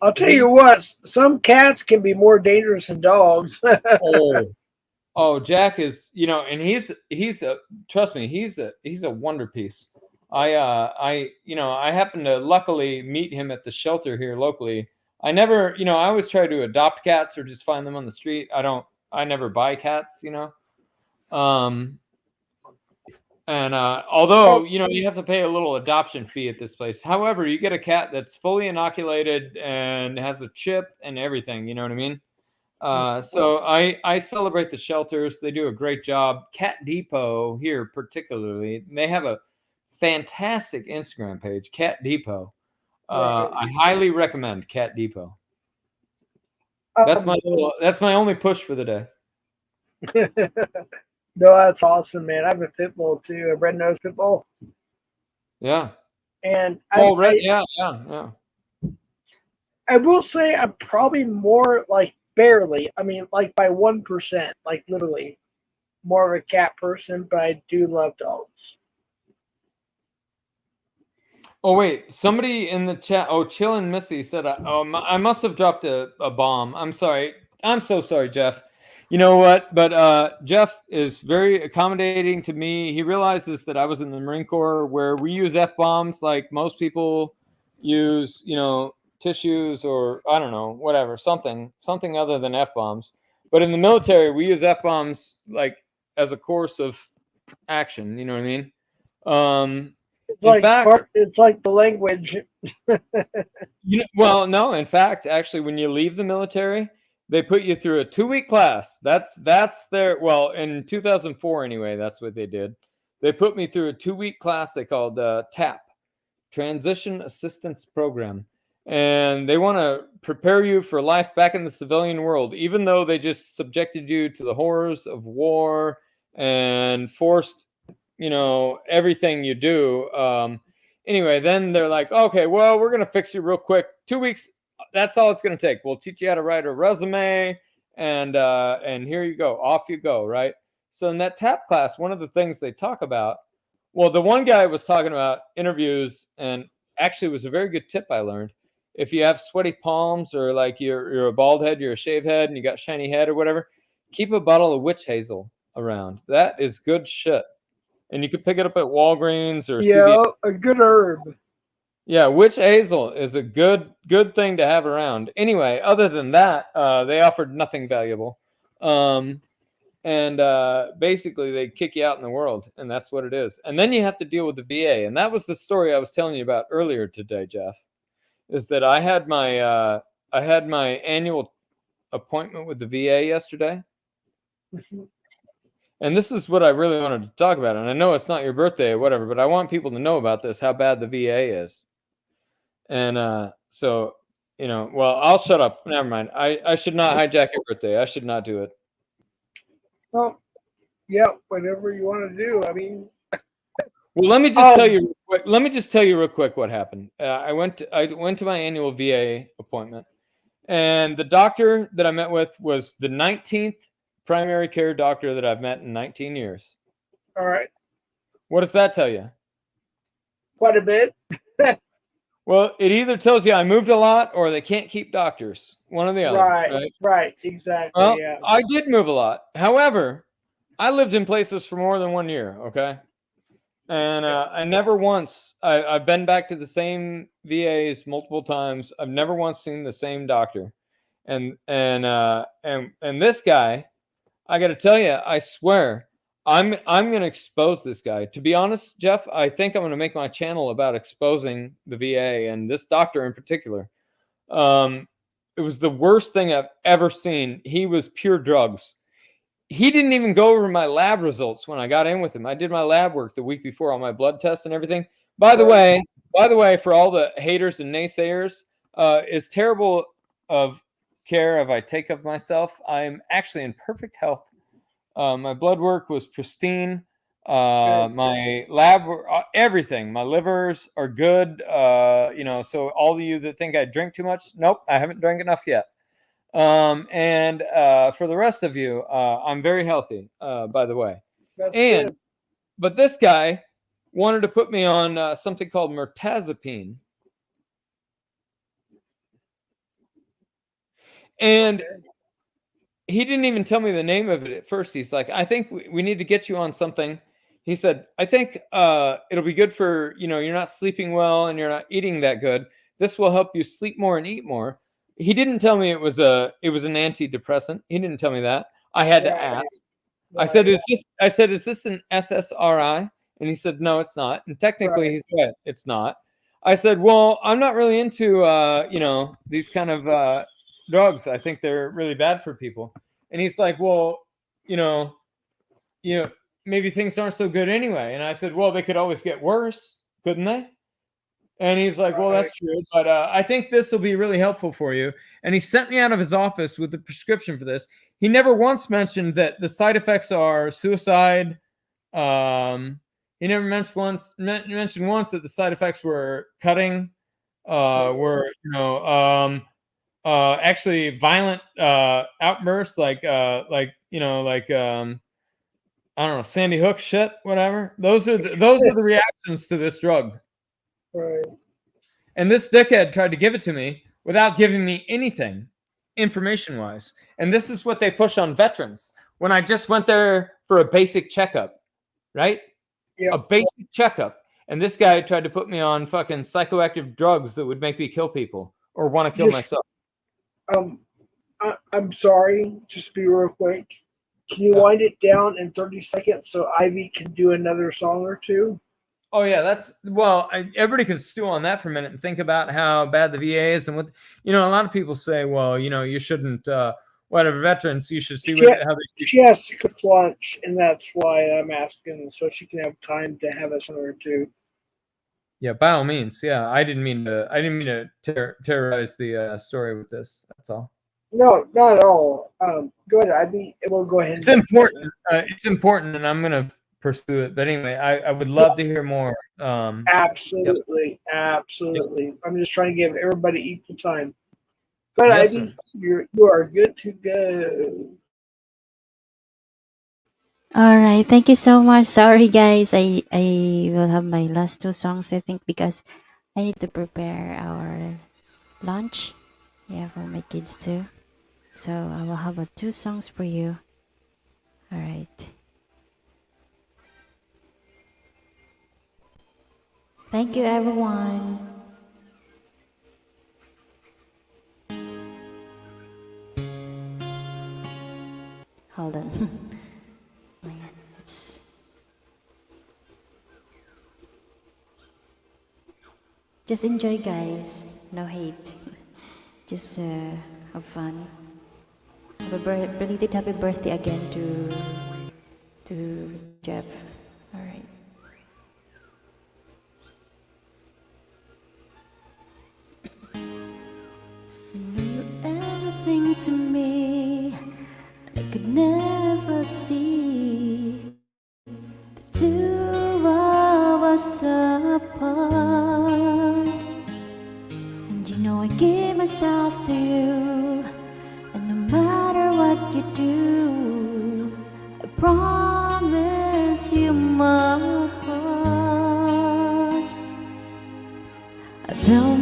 I'll tell you what, some cats can be more dangerous than dogs. Oh, Jack is, and he's a, trust me, he's a wonder piece. I happen to luckily meet him at the shelter here locally. I never, I always try to adopt cats or just find them on the street. I never buy cats, and although you have to pay a little adoption fee at this place. However, you get a cat that's fully inoculated and has a chip and everything. You know what I mean? So I celebrate the shelters. They do a great job. Cat Depot here particularly, they have a fantastic Instagram page, Cat Depot. I highly recommend Cat Depot. That's my only push for the day. No, that's awesome, man. I have a pit bull too, a red nosed pit bull. Yeah. And yeah. I will say I'm probably more like barely. I mean, like by 1%, like literally more of a cat person, but I do love dogs. Oh wait, somebody in the chat. Oh, Chillin' Missy said, I must have dropped a bomb. I'm sorry. I'm so sorry, Jeff. You know what? But Jeff is very accommodating to me. He realizes that I was in the Marine Corps, where we use F-bombs like most people use, tissues or I don't know, whatever, something other than F-bombs. But in the military, we use F-bombs like as a course of action. You know what I mean? It's like the language. Well, no. In fact, actually, when you leave the military, they put you through a 2-week class. That's their, well, in 2004 anyway. That's what they did. They put me through a 2-week class they called TAP, Transition Assistance Program, and they want to prepare you for life back in the civilian world, even though they just subjected you to the horrors of war and forced everything you do. Anyway, then they're like, okay, well, we're gonna fix you real quick. 2 weeks, that's all it's gonna take. We'll teach you how to write a resume, and here you go, off you go, right? So in that TAP class, one of the things they talk about, well, the one guy was talking about interviews, and actually it was a very good tip I learned. If you have sweaty palms or like you're a bald head, you're a shaved head, and you got shiny head or whatever, keep a bottle of witch hazel around. That is good shit. And you could pick it up at Walgreens or a good herb. Yeah, witch hazel is a good thing to have around. Anyway, other than that, they offered nothing valuable, and basically they kick you out in the world, and that's what it is. And then you have to deal with the VA, and that was the story I was telling you about earlier today, Jeff. Is that I had my annual appointment with the VA yesterday. And this is what I really wanted to talk about. And I know it's not your birthday or whatever, but I want people to know about this, how bad the VA is. And so, well, I'll shut up. Never mind. I should not hijack your birthday. I should not do it. Well, yeah, whatever you want to do. I mean, well, let me just tell you. Let me just tell you real quick what happened. I went to my annual VA appointment, and the doctor that I met with was the 19th primary care doctor that I've met in 19 years. All right. What does that tell you? Quite a bit. Well, it either tells you I moved a lot or they can't keep doctors. One or the other, Right, right? right, exactly. Well, Yeah, I did move a lot. However, I lived in places for more than 1 year. Okay, and yeah, I never once. I've been back to the same VAs multiple times. I've never once seen the same doctor. And this guy, I got to tell you, I swear, I'm going to expose this guy. To be honest, Jeff, I think I'm going to make my channel about exposing the VA and this doctor in particular. Um, it was the worst thing I've ever seen. He was pure drugs. He didn't even go over my lab results when I got in with him. I did my lab work the week before, all my blood tests and everything. By the right, way, by the way, for all the haters and naysayers, as terrible of care as I take of myself, I'm actually in perfect health. My blood work was pristine. good. My lab, everything. My livers are good. So all of you that think I drink too much, nope, I haven't drank enough yet. And for the rest of you, I'm very healthy, by the way. That's And good. but this guy wanted to put me on something called mirtazapine, and Okay. he didn't even tell me the name of it at first. He's like, I think we need to get you on something. He said, I think it'll be good for, you're not sleeping well and you're not eating that good. This will help you sleep more and eat more. He didn't tell me it was an antidepressant. He didn't tell me that. I had to Right, ask. right, I said, is this an SSRI? And he said, no, it's not. And technically right, he's right. It's not. I said, well, I'm not really into, these kind of drugs. I think they're really bad for people. And he's like, well, you know, you know, maybe things aren't so good anyway. And I said, well, they could always get worse, couldn't they? And he was like, well, right. that's true, but I think this will be really helpful for you. And he sent me out of his office with a prescription for this. He never once mentioned that the side effects are suicide. He never mentioned once that the side effects were cutting, were actually violent outbursts, I don't know, Sandy Hook shit, whatever. Those are the reactions to this drug. Right. And this dickhead tried to give it to me without giving me anything information wise. And this is what they push on veterans when I just went there for a basic checkup, right? A Yep. basic checkup. And this guy tried to put me on fucking psychoactive drugs that would make me kill people or want to kill Just myself. um, I'm sorry. Just be real quick. Can you Yeah. wind it down in 30 seconds so Ivy can do another song or two? Oh yeah, everybody can stew on that for a minute and think about how bad the VA is and what a lot of people say. Well, you shouldn't. Whatever veterans, you should see She, how they. she has to cook lunch, and that's why I'm asking so she can have time to have a song or two. Yeah, by all means. Yeah, I didn't mean to terrorize the story with this. That's all. No, not at all. Go ahead, Ivy. We'll go ahead. It's important. It's important, and I'm gonna pursue it. But anyway, I would love to hear more. Absolutely, absolutely. Yep. I'm just trying to give everybody equal time. Go ahead, Yes, Ivy. sir. You are good to go. All right, thank you so much. Sorry, guys. I will have my last two songs, I think, because I need to prepare our lunch. Yeah, for my kids too. So I will have two songs for you. All right. Thank you, everyone. Hold on. Ayan, just enjoy, guys. No hate. Just have fun. Belated happy birthday again to Jeff. All right. You're everything to me. I could never see the two of us apart. And I give myself to you. And no matter what you do, I promise you my heart. I felt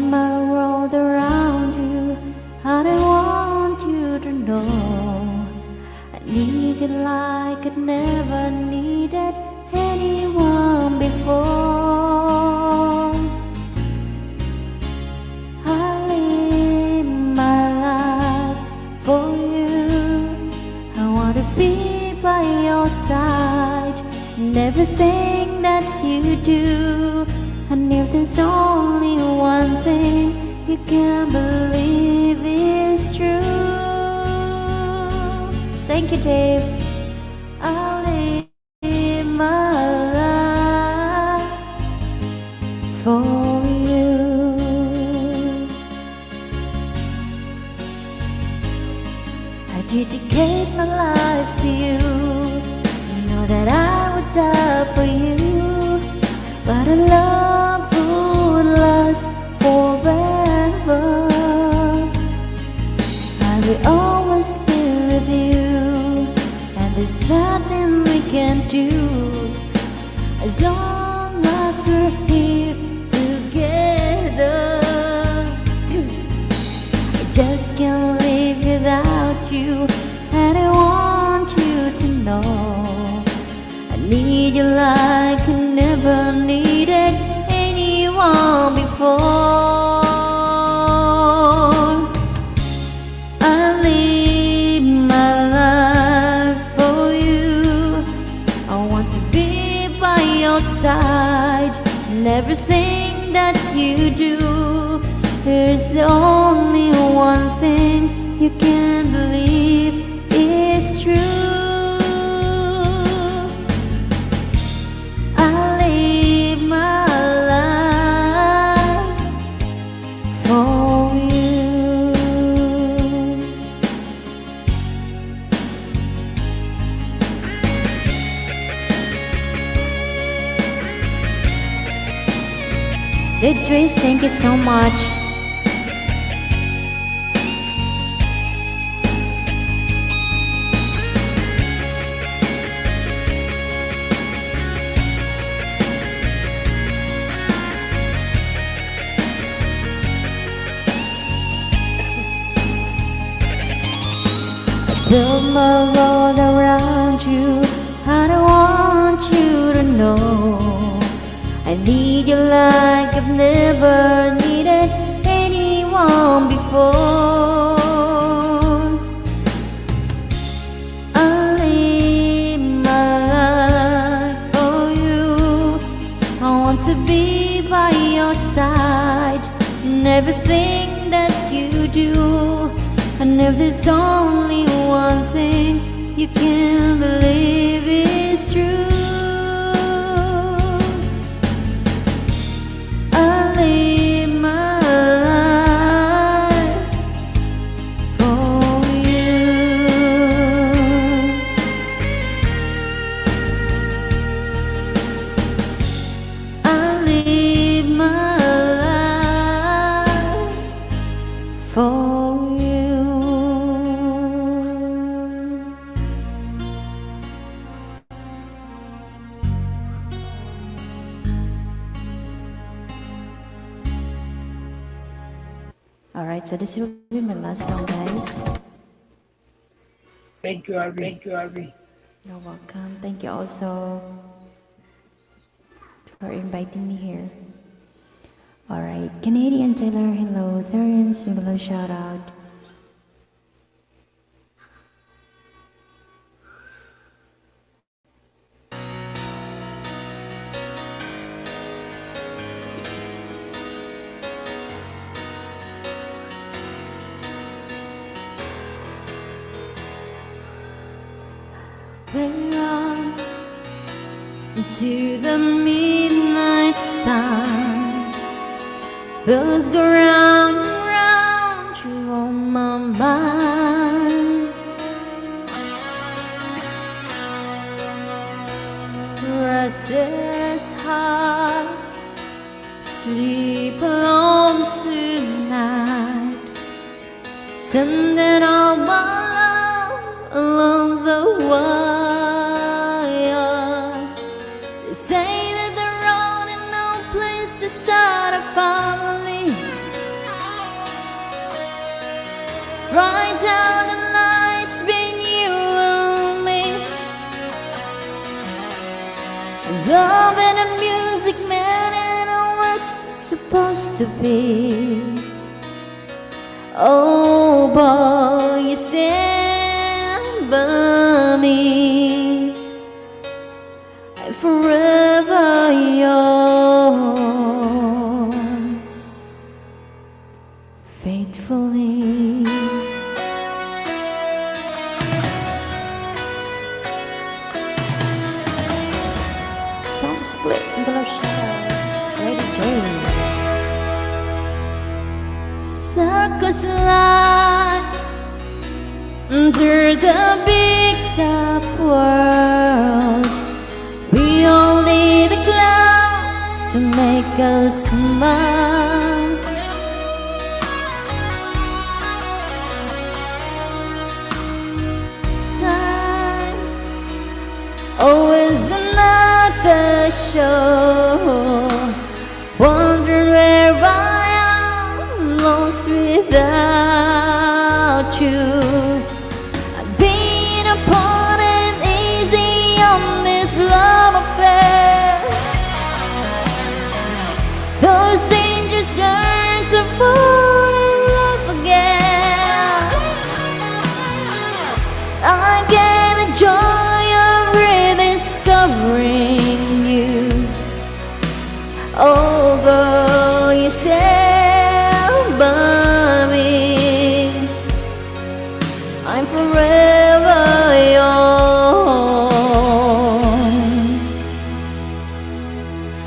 everything that you do. And if there's only one thing you can't believe is true. Thank you, Dave. I'll live my life for you. I dedicate my life to you. You know that I would die for you, but a love would last forever. I will always be with you, and there's nothing we can do as long as we're here together. I just can't live without you, and I want you to know I need you like I never needed anyone before. I live my life for you. I want to be by your side, and everything that you do, there's the only one thing you can't believe is true. I live my life for you. Idris, thank you so much. Build my world around you, and I want you to know I need you like I've never needed anyone before. I live my life for you. I want to be by your side in everything that you do. And if there's only one thing you can't believe is true, I live my life for you. I live my life for you. Alright, so this will be my last song, guys. Thank you, Ivy. Thank you, Ivy. You're welcome. Thank you also for inviting me here. Alright, Canadian Taylor, hello. Therian, similar shout out. We're on into the midnight sun. Bills go round and round, you on my mind. Restless hearts sleep alone tonight. Sending all my love along the wire. They say that the road is no place to start a family. Right down the nights been you and me. Love and a music man and I was supposed to be. Oh boy, you stand by me. I forever faithfully. Some split in the shadow. Lady J. Circus line under the big top world. We all need the clouds to make us smile. Time always another show. Wonder where I am, lost without you. I've been upon it easy on this love affair. Those angels learn to fall in love again. I get the joy of rediscovering you. Although you stand by me, I'm forever yours,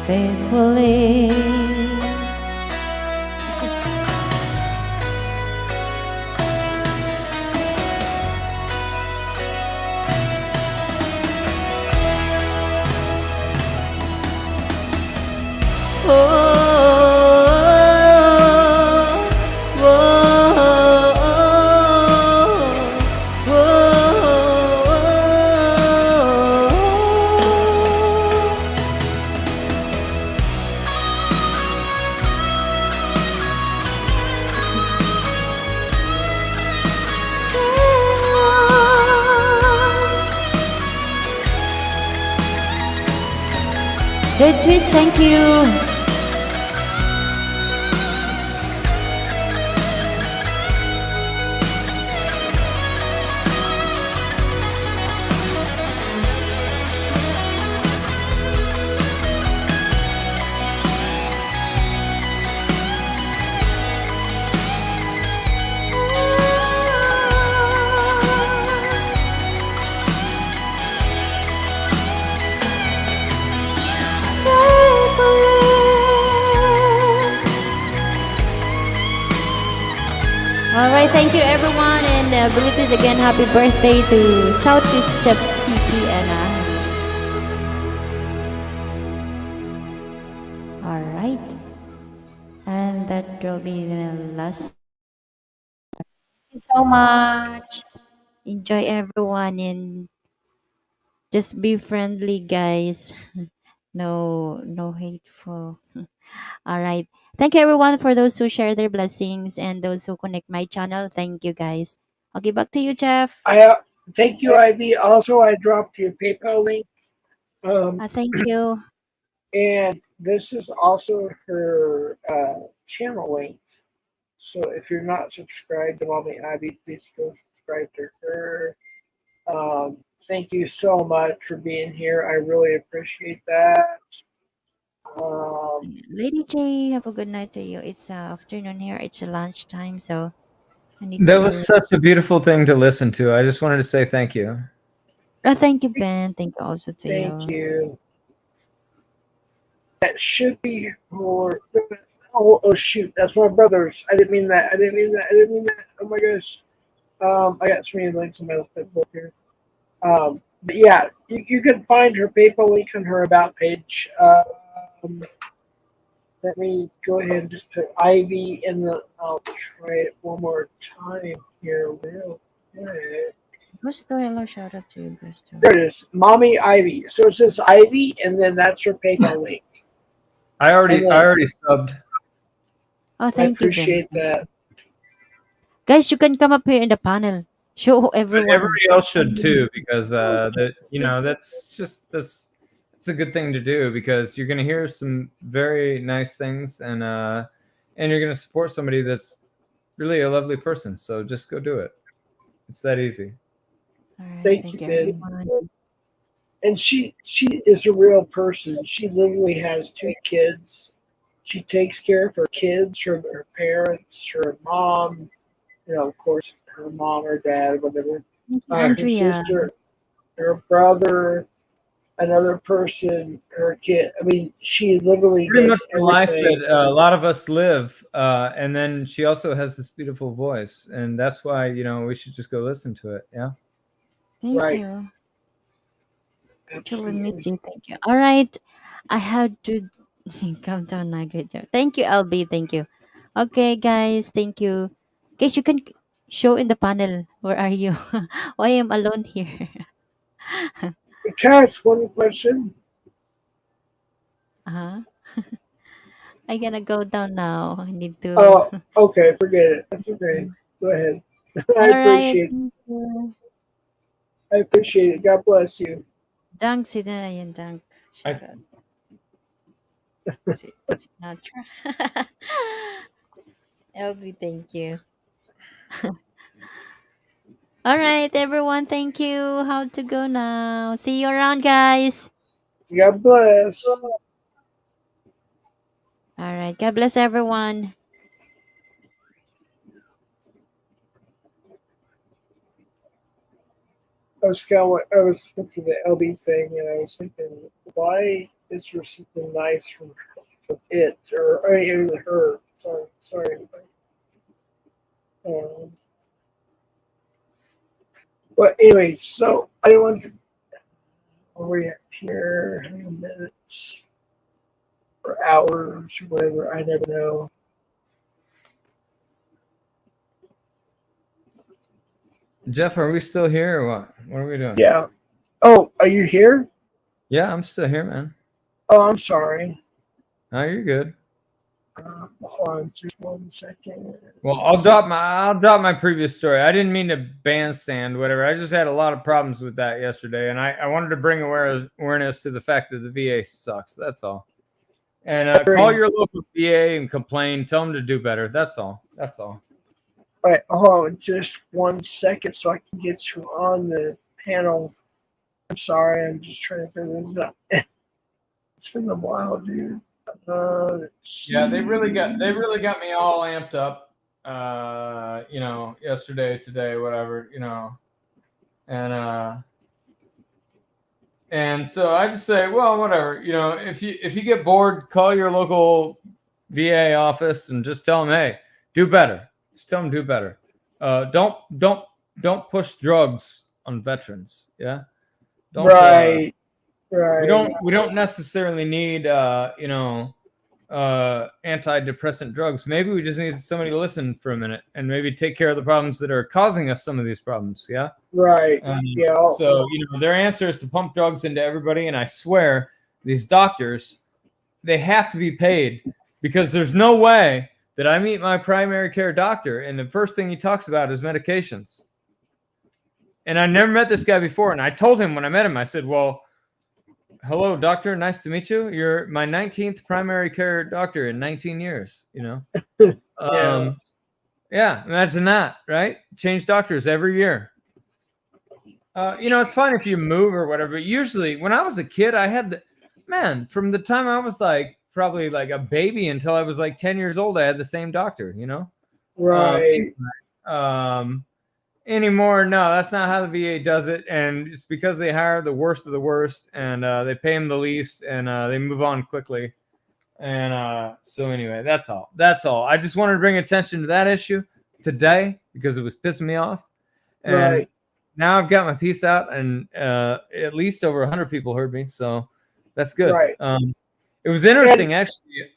faithfully. Good twist, thank you. Alright, thank you everyone, and belated again happy birthday to Southeast Chef CP and alright, and that will be the last. Thank you so much. Enjoy everyone, and just be friendly, guys. No hateful. All right. Thank you everyone for those who share their blessings and those who connect my channel. Thank you, guys. Okay, back to you, Jeff. Thank you, Ivy. Also, I dropped your PayPal link. Thank you. And this is also her channel link. So if you're not subscribed to Mommy Ivy, please go subscribe to her. Thank you so much for being here. I really appreciate that. Lady J, have a good night to you. It's afternoon here. It's lunchtime, so I need That was to. such a beautiful thing to listen to. I just wanted to say thank you. Thank you, Ben. Thank you also to Thank you. you. That should be more. Oh shoot, that's my brother's. I didn't mean that. I didn't mean that. I didn't mean that. Oh my gosh. I got so many links on my book here. But yeah, you can find her PayPal link on her about page. Let me go ahead and just put Ivy in the. I'll try it one more time here, real quick. Gusto, hello, shout out to you, Gusto. There it is, Mommy Ivy. So it says Ivy, and then that's her PayPal link. I already subbed. Oh, I thank you, Ben. appreciate that. Guys, you can come up here in the panel. Show But everyone. everybody else should too, because that's just this. It's a good thing to do because you're going to hear some very nice things, and you're going to support somebody that's really a lovely person. So just go do it. It's that easy. All right, Thank thank you, you, Ben. everyone. And she is a real person. She literally has 2 kids. she takes care of her kids, her parents, her mom. Of course, her mom or dad, whatever. Thank you, Her Andrea. sister, her brother, another person, her kid. I mean, she literally Pretty much does the life everything. that a lot of us live. And then she also has this beautiful voice, and that's why we should just go listen to it. Yeah. Thank Right. you. Actually Absolutely. missing. Thank you. All right. I have to come down now. Great job. Thank you, LB. Thank you. Okay, guys. Thank you. Guys, you can show in the panel. Where are you? Why am I alone here? Cass, one question. Uh-huh. I gonna go down now. I need to. Oh, okay. Forget it. That's okay. Go ahead. I All right. appreciate. Thank you. I appreciate it. God bless you. Dank sila. Ayan, dank. I, Sinatra. LB, thank you. All right, everyone. Thank you. How to go now? See you around, guys. God bless. All right. God bless everyone. I was looking at the LB thing, and I was thinking, why is there something nice from it or even her? Sorry, everybody. Um, but anyway, so I want to. Where we at here? How many minutes or hours or whatever? I never know. Jeff, are we still here or what? What are we doing? Yeah. Oh, are you here? Yeah, I'm still here, man. Oh, I'm sorry. No, you're good. Hold on, just 1 second. Well, I'll drop my previous story. I didn't mean to bandstand, whatever. I just had a lot of problems with that yesterday, and I wanted to bring awareness to the fact that the VA sucks. That's all. And call your local VA and complain. Tell them to do better. That's all. That's all. All right, hold on, just 1 second so I can get you on the panel. I'm sorry, I'm just trying to figure this out. It's been a while, dude. Yeah, they really got me all amped up. Yesterday, today, whatever, and so I just say, well, whatever, if you get bored, call your local VA office and just tell them, hey, do better. Just tell them do better. Don't push drugs on veterans. Yeah, don't. right. We don't necessarily need antidepressant drugs. Maybe we just need somebody to listen for a minute and maybe take care of the problems that are causing us some of these problems. Yeah. Right. Yeah. So their answer is to pump drugs into everybody, and I swear these doctors, they have to be paid, because there's no way that I meet my primary care doctor and the first thing he talks about is medications. And I never met this guy before, and I told him when I met him, I said, well, hello, doctor. Nice to meet you. You're my 19th primary care doctor in 19 years, Yeah. Yeah, imagine that, right? Change doctors every year. It's fine if you move or whatever, but usually when I was a kid, I had from the time I was probably like a baby until I was like 10 years old, I had the same doctor, Right. Anymore, no, that's not how the VA does it, and it's because they hire the worst of the worst, and they pay them the least, and they move on quickly. And so anyway, that's all. I just wanted to bring attention to that issue today because it was pissing me off, and Right. now I've got my piece out, and at least over 100 people heard me, so that's good. Right. It was interesting, actually.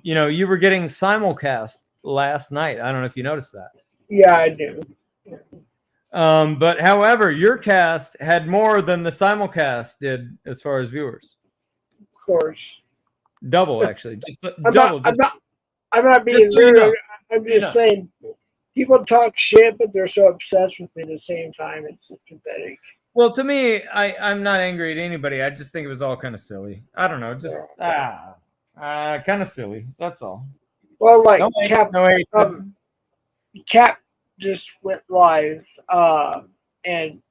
You were getting simulcast last night. I don't know if you noticed that. Yeah, I do. But however, your cast had more than the simulcast did as far as viewers. Of course. Double, actually. Just I'm double. I'm not being just so rude. you know. I'm just saying, people talk shit, but they're so obsessed with me at the same time. It's pathetic. Well, to me, I'm not angry at anybody. I just think it was all kind of silly. I don't know. Just kind of silly. That's all. Well, like Cap just went live, and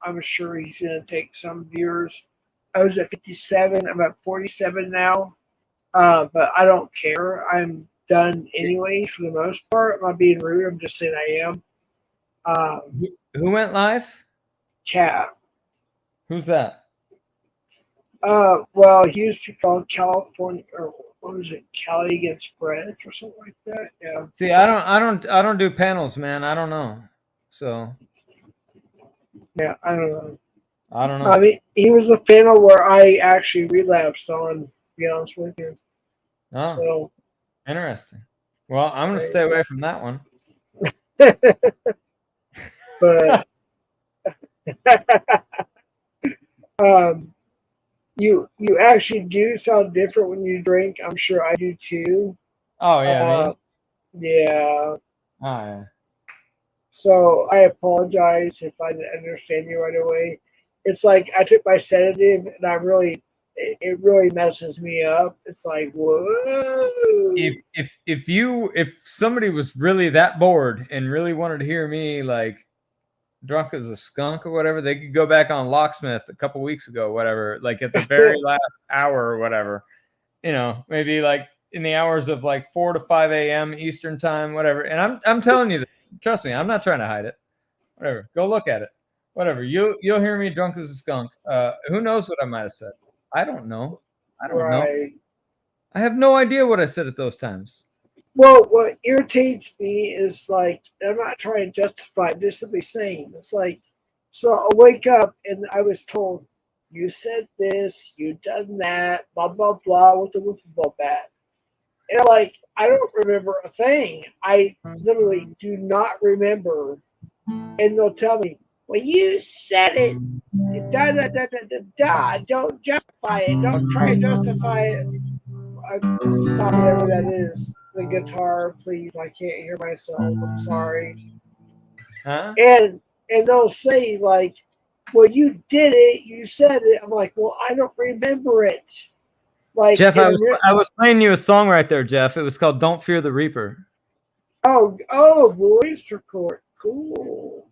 I'm sure he's gonna take some viewers. I was at 57. I'm at 47 now. But I don't care. I'm done anyway for the most part. I'm not being rude. I'm just saying I am. Who went live? Cat. Who's that? Well, he used to be called California, or what was it, Cali Against Bread or something like that. Yeah. See, I don't do panels, man. I don't know. So Yeah, I don't know. I don't I know. mean, he was a panel where I actually relapsed on, to be honest with you. Oh, So, interesting. Well, I'm gonna right. stay away from that one. But um, you actually do sound different when you drink. I'm sure I do too. Oh yeah, Uh, me. yeah. Oh yeah. So I apologize if I didn't understand you right away. It's like I took my sedative and it really messes me up. It's like, whoa. If somebody was really that bored and really wanted to hear me like drunk as a skunk or whatever, they could go back on Locksmith a couple weeks ago, whatever, like at the very last hour or whatever. Maybe like in the hours of like 4 to 5 a.m. Eastern time, whatever. And I'm telling you this. Trust me, I'm not trying to hide it. Whatever. Go look at it. Whatever. You'll hear me drunk as a skunk. Who knows what I might have said? I don't know. I don't know. Right. I have no idea what I said at those times. Well, what irritates me is like I'm not trying to justify it, just to be saying. It's like so I wake up and I was told you said this, you done that, blah blah blah with the football bat. And I'm like, I don't remember a thing. I literally do not remember. And they'll tell me, well, you said it. Da da da da da da. Don't justify it. Don't try to justify it. Stop whatever that is. The guitar, please. I can't hear myself. I'm sorry. Huh? And they'll say like, well, you did it. You said it. I'm like, well, I don't remember it. Like, Jeff, I was playing you a song right there, Jeff. It was called "Don't Fear the Reaper." voice record. Cool.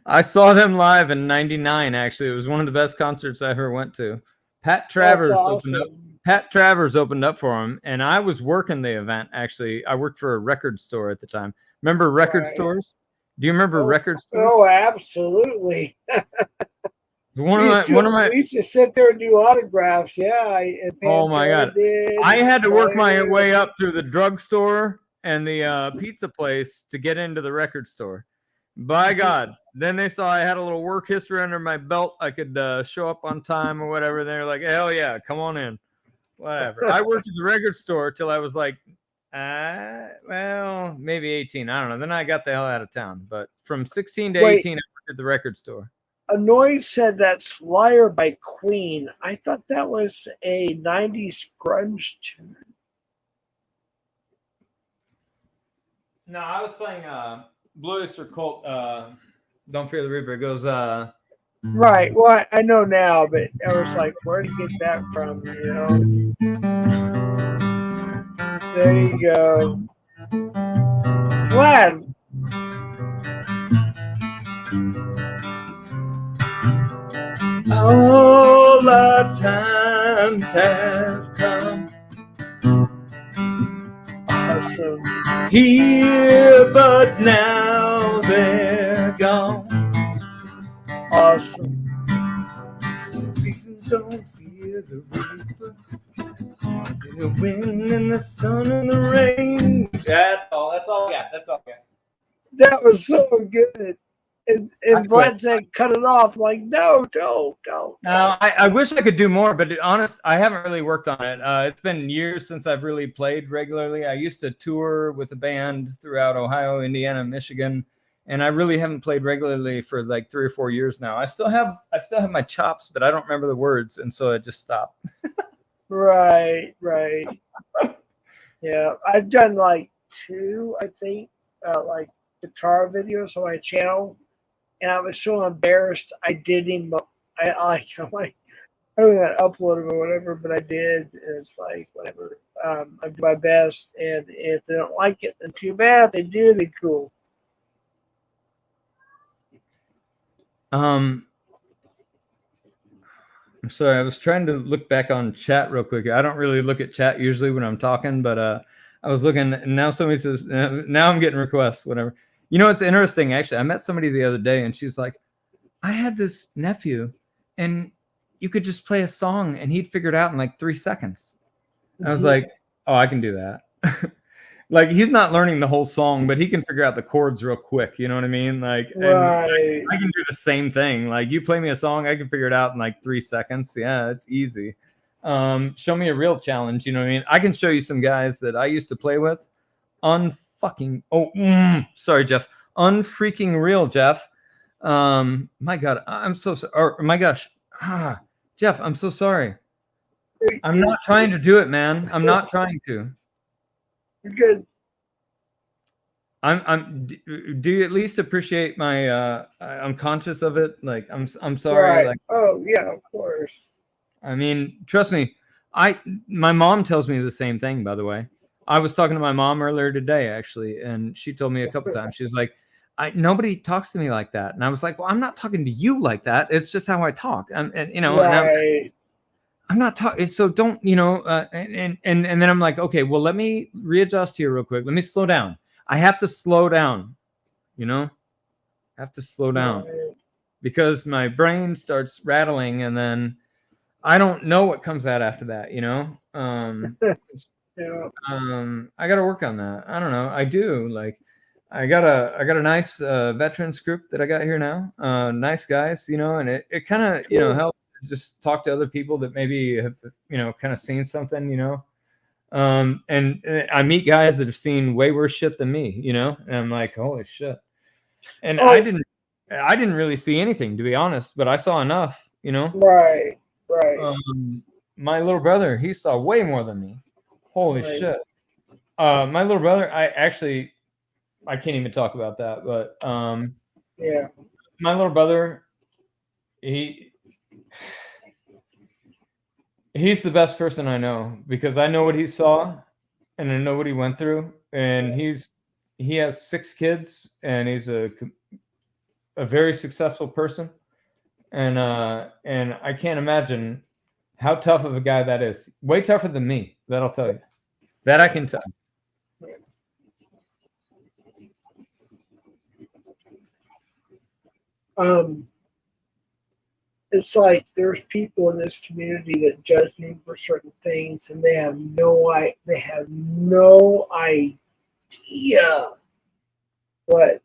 I saw them live in '99. Actually, it was one of the best concerts I ever went to. Pat That's Travers opened up. awesome. Pat Travers opened up for him, and I was working the event. Actually, I worked for a record store at the time. Remember record Right. stores? Do you remember Oh, record stores? oh, absolutely. One We of used my, one of to, my. we used to sit there and do autographs. Yeah, and Oh my Pantera God! did. I had to work my Slayer. way up through the drugstore and the pizza place to get into the record store. By God. Then they saw I had a little work history under my belt. I could show up on time or whatever. They're like, hell yeah, come on in. Whatever. I worked at the record store till I was like, well, maybe 18. I don't know. Then I got the hell out of town. But from 16 to Wait, 18, I worked at the record store. Annoyed said that Slayer by Queen. I thought that was a 90s grunge tune. No, I was playing Blue Oyster Cult. Don't Fear the Reaper. It goes, Right. Well, I know now, but I was like, where did you get that from? There you go. Glad. all our times have come Awesome. here, but now they're gone. Awesome. Seasons don't fear the reaper. The wind and the sun and the rain. That's all I got. That's all I got. That was so good. And I quit. Vlad said, cut it off. I'm like, no, don't. Now, I wish I could do more, but I haven't really worked on it. It's been years since I've really played regularly. I used to tour with a band throughout Ohio, Indiana, Michigan, and I really haven't played regularly for like 3 or 4 years now. I still have my chops, but I don't remember the words, and so I just stopped. Right. Yeah, I've done like 2, I think, like guitar videos on my channel, and I was so embarrassed I didn't even. I'm like, I don't know how to upload them or whatever, but I did. And it's like whatever. I do my best, and if they don't like it, then too bad. If they do, then cool. I'm sorry. I was trying to look back on chat real quick. I don't really look at chat usually when I'm talking, but I was looking, and now somebody says, now I'm getting requests, whatever. You know, it's interesting, actually. I met somebody the other day, and she was like, I had this nephew, and you could just play a song, and he'd figure it out in like 3 seconds. I was like, oh, I can do that. Like, he's not learning the whole song, but he can figure out the chords real quick. You know what I mean? Like, and Right. I can do the same thing. Like, you play me a song, I can figure it out in like 3 seconds. Yeah, it's easy. Show me a real challenge. You know what I mean? I can show you some guys that I used to play with. Sorry, Jeff. Unfreaking real, Jeff. My God, I'm so sorry. Or my gosh, Jeff, I'm so sorry. I'm not trying to do it, man. I'm not trying to. You're good. Do you at least appreciate my I'm conscious of it? Like I'm sorry. Right. Like, Oh yeah, of course. I mean, trust me. My mom tells me the same thing, by the way. I was talking to my mom earlier today, actually, and she told me a couple times. She was like, nobody talks to me like that. And I was like, well, I'm not talking to you like that. It's just how I talk. And you know, Right. I'm not talking. So don't, you know, and then I'm like, okay, well, let me readjust here real quick. Let me slow down. I have to slow down, you know, I have to slow down Right. because my brain starts rattling and then I don't know what comes out after that, you know? Yeah. I got to work on that. I don't know. I do. Like, I got a nice veterans group that I got here now. Nice guys, you know, and it kind of, you know, helps just talk to other people that maybe have, you know, kind of seen something, you know. And I meet guys that have seen way worse shit than me, you know, and I'm like, holy shit. And I didn't really see anything, to be honest, but I saw enough, you know. Right. Right. My little brother, he saw way more than me. Holy Right. shit. My little brother, I can't even talk about that, but Yeah. my little brother, he's the best person I know because I know what he saw and I know what he went through, and he has 6 kids and he's a very successful person, and I can't imagine how tough of a guy that is. Way tougher than me, that I'll tell you. That I can tell. It's like there's people in this community that judge me for certain things, and they have no idea what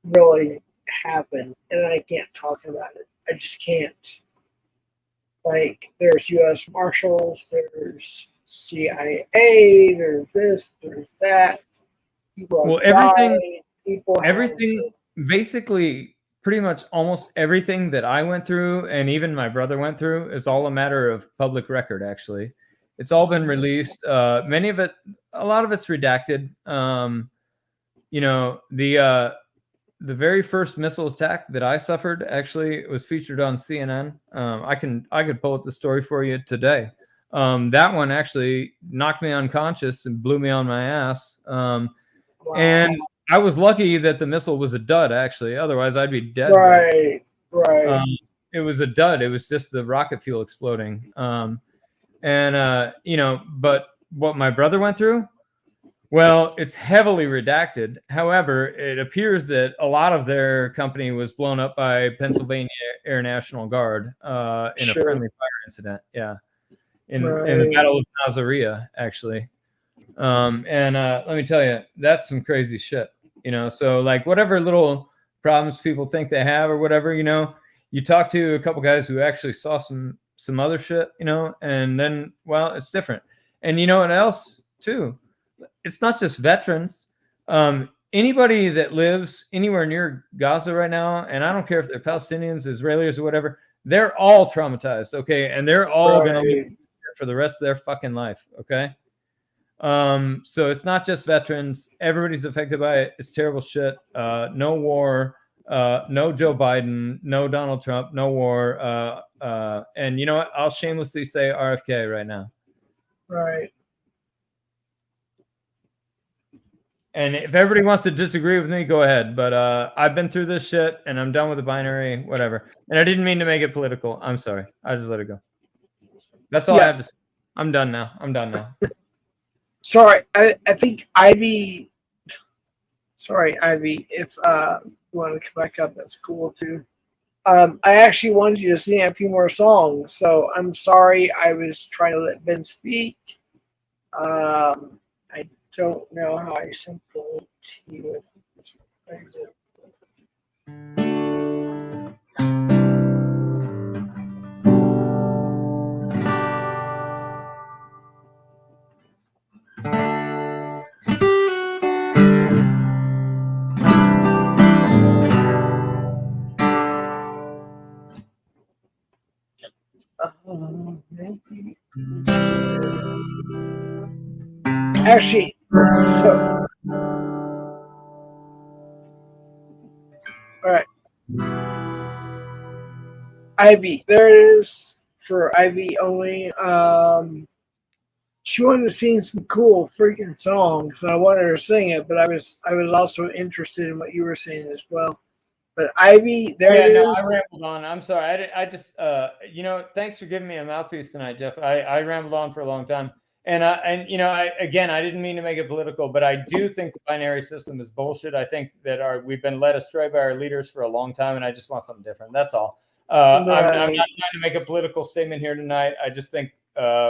really happened, and I can't talk about it. I just can't. Like, there's U.S. Marshals, there's CIA, there's this, there's that. People Well, everything, basically, pretty much almost everything that I went through and even my brother went through is all a matter of public record. Actually, it's all been released. A lot of it's redacted. You know, the very first missile attack that I suffered actually was featured on CNN. I could pull up the story for you today. That one actually knocked me unconscious and blew me on my ass. And I was lucky that the missile was a dud, actually. Otherwise, I'd be dead. Right. Right. It was a dud. It was just the rocket fuel exploding. You know, but what my brother went through, well, it's heavily redacted. However, it appears that a lot of their company was blown up by Pennsylvania Air National Guard in a friendly fire incident. Yeah. In the Battle of Nazaria, actually. Let me tell you, that's some crazy shit, you know. So, like, whatever little problems people think they have or whatever, you know, you talk to a couple guys who actually saw some other shit, you know, and then, well, it's different. And you know what else too? It's not just veterans. Anybody that lives anywhere near Gaza right now, and I don't care if they're Palestinians, Israelis, or whatever, they're all traumatized, okay, and they're all gonna live for the rest of their fucking life, okay. So it's not just veterans. Everybody's affected by it. It's terrible shit. No war. No Joe Biden. No Donald Trump. No war. And you know what? I'll shamelessly say RFK right now. Right. And if everybody wants to disagree with me, go ahead. But I've been through this shit, and I'm done with the binary, whatever. And I didn't mean to make it political. I'm sorry. I just let it go. That's all I have to say. I'm done now. Sorry, I think Ivy. Sorry, Ivy. If you want to come back up, that's cool too. I actually wanted you to sing a few more songs, so I'm sorry. I was trying to let Ben speak. I don't know how I sent the to you. Maybe. Actually, so all right, Ivy. There it is for Ivy only. She wanted to sing some cool freaking songs, and I wanted her to sing it, but I was also interested in what you were saying as well. But Ivy, there it No, is. I rambled on. I'm sorry. I just, thanks for giving me a mouthpiece tonight, Jeff. I rambled on for a long time. And I didn't mean to make it political, but I do think the binary system is bullshit. I think that we've been led astray by our leaders for a long time, and I just want something different. That's all. I'm not trying to make a political statement here tonight. I just think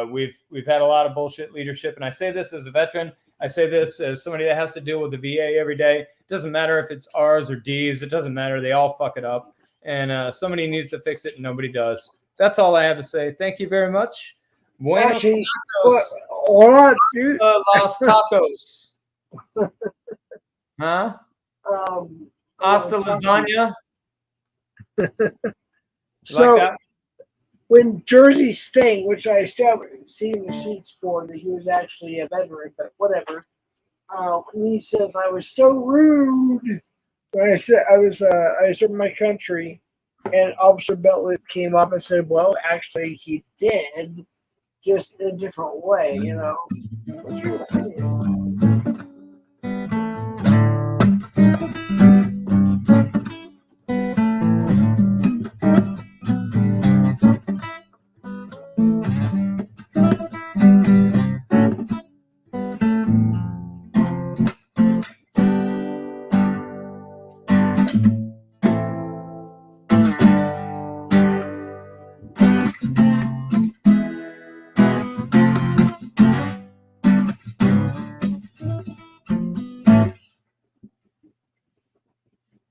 we've had a lot of bullshit leadership, and I say this as a veteran. I say this as somebody that has to deal with the VA every day. It doesn't matter if it's R's or D's. It doesn't matter. They all fuck it up, and somebody needs to fix it, and nobody does. That's all I have to say. Thank you very much. Buenos Actually, tacos. hold on, dude. Los tacos. Huh? Hasta lasagna. So, Like that? when Jersey Sting, which I still haven't seen receipts for, that he was actually a veteran, but whatever. When he says I was so rude when I said I served my country, and Officer Belated came up and said, "Well, actually, he did, just in a different way." You know. What's your opinion?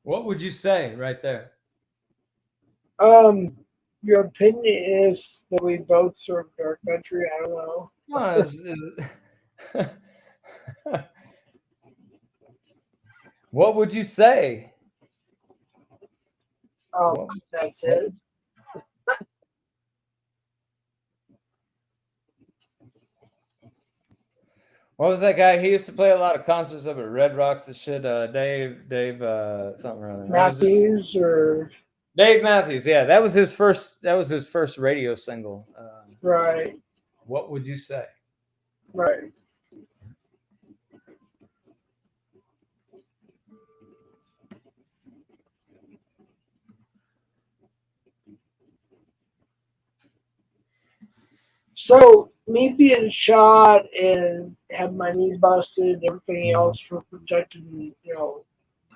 What would you say right there? Your opinion is that we both served our country. I don't know. No, what would you say? That's it. What was that guy? He used to play a lot of concerts up at Red Rocks and shit. Dave, something or other. Matthews or Dave Matthews. Yeah, that was his first. That was his first radio single. right, What would you say? right. So me being shot and have my knee busted, and everything else for protecting,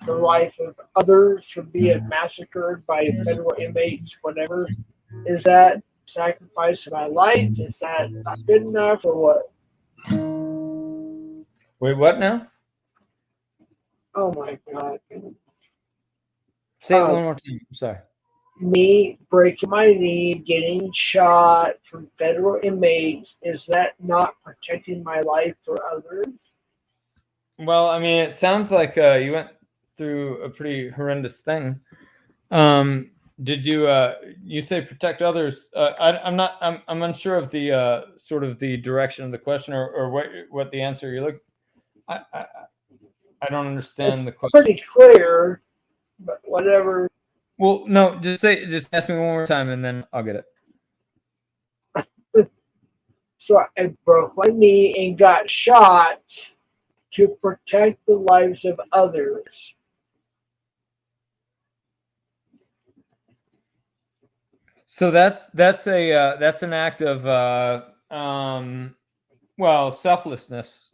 the life of others from being massacred by federal inmates, whatever. Is that sacrifice of my life? Is that not good enough, or what? Wait, what now? Oh my God. Say it one more time. I'm sorry. Me breaking my knee, getting shot from federal inmates, is that not protecting my life for others? Well, I mean, it sounds like you went through a pretty horrendous thing. Did you you say protect others? I'm unsure of the sort of the direction of the question or what the answer you're looking. I don't understand the question. Pretty clear, but whatever. Well, no, just ask me one more time and then I'll get it. So I broke my knee and got shot to protect the lives of others. So that's that's an act of well, selflessness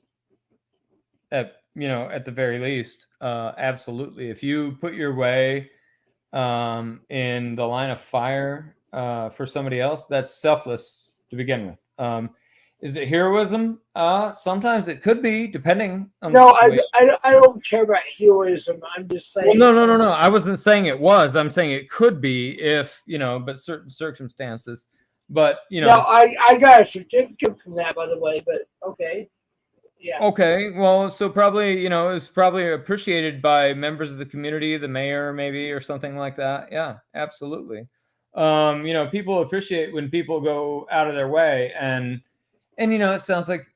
at, you know, at the very least. Absolutely. If you put your way in the line of fire for somebody else, that's selfless to begin with. Is it heroism? Sometimes it could be, depending on the No, situation. I don't care about heroism. I'm just Well, saying. no. I wasn't saying it was. I'm saying it could be if, you know, but certain circumstances. But, you No, know, I got a certificate from that, by the way. But okay, yeah. okay, well, so probably, you know, it's probably appreciated by members of the community, the mayor maybe, or something like that. Yeah, absolutely. You know, people appreciate when people go out of their way, and you know, it sounds like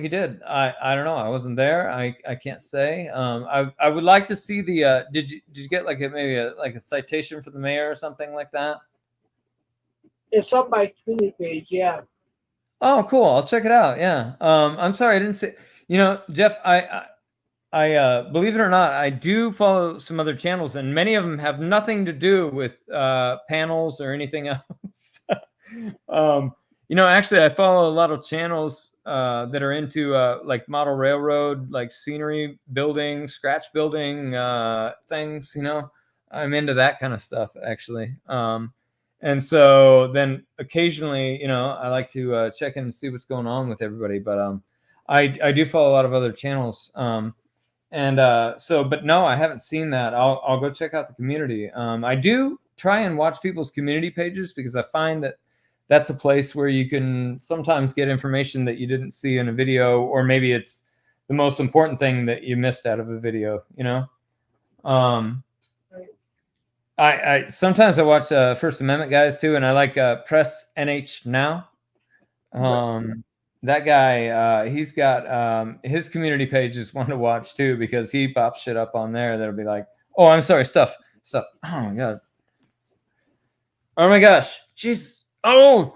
he did. I don't know. I wasn't there. I can't say. I would like to see the did you get like maybe like a citation for the mayor or something like that? It's on my community page. Yeah. Oh, cool. I'll check it out. Yeah. I'm sorry I didn't see. You know, Jeff, I believe it or not, I do follow some other channels, and many of them have nothing to do with panels or anything else. You know, actually, I follow a lot of channels that are into like model railroad, like scenery building, scratch building things. You know, I'm into that kind of stuff, actually. And so then occasionally, you know, I like to check in and see what's going on with everybody. But I do follow a lot of other channels. And so, but no, I haven't seen that. I'll go check out the community. I do try and watch people's community pages because I find that that's a place where you can sometimes get information that you didn't see in a video, or maybe it's the most important thing that you missed out of a video, you know? I sometimes I watch First Amendment guys too, and I like Press NH Now. That guy, he's got his community page is one to watch too, because he pops shit up on there that'll be like, oh, I'm sorry, stuff. Oh my god. Oh my gosh. Jeez. Oh,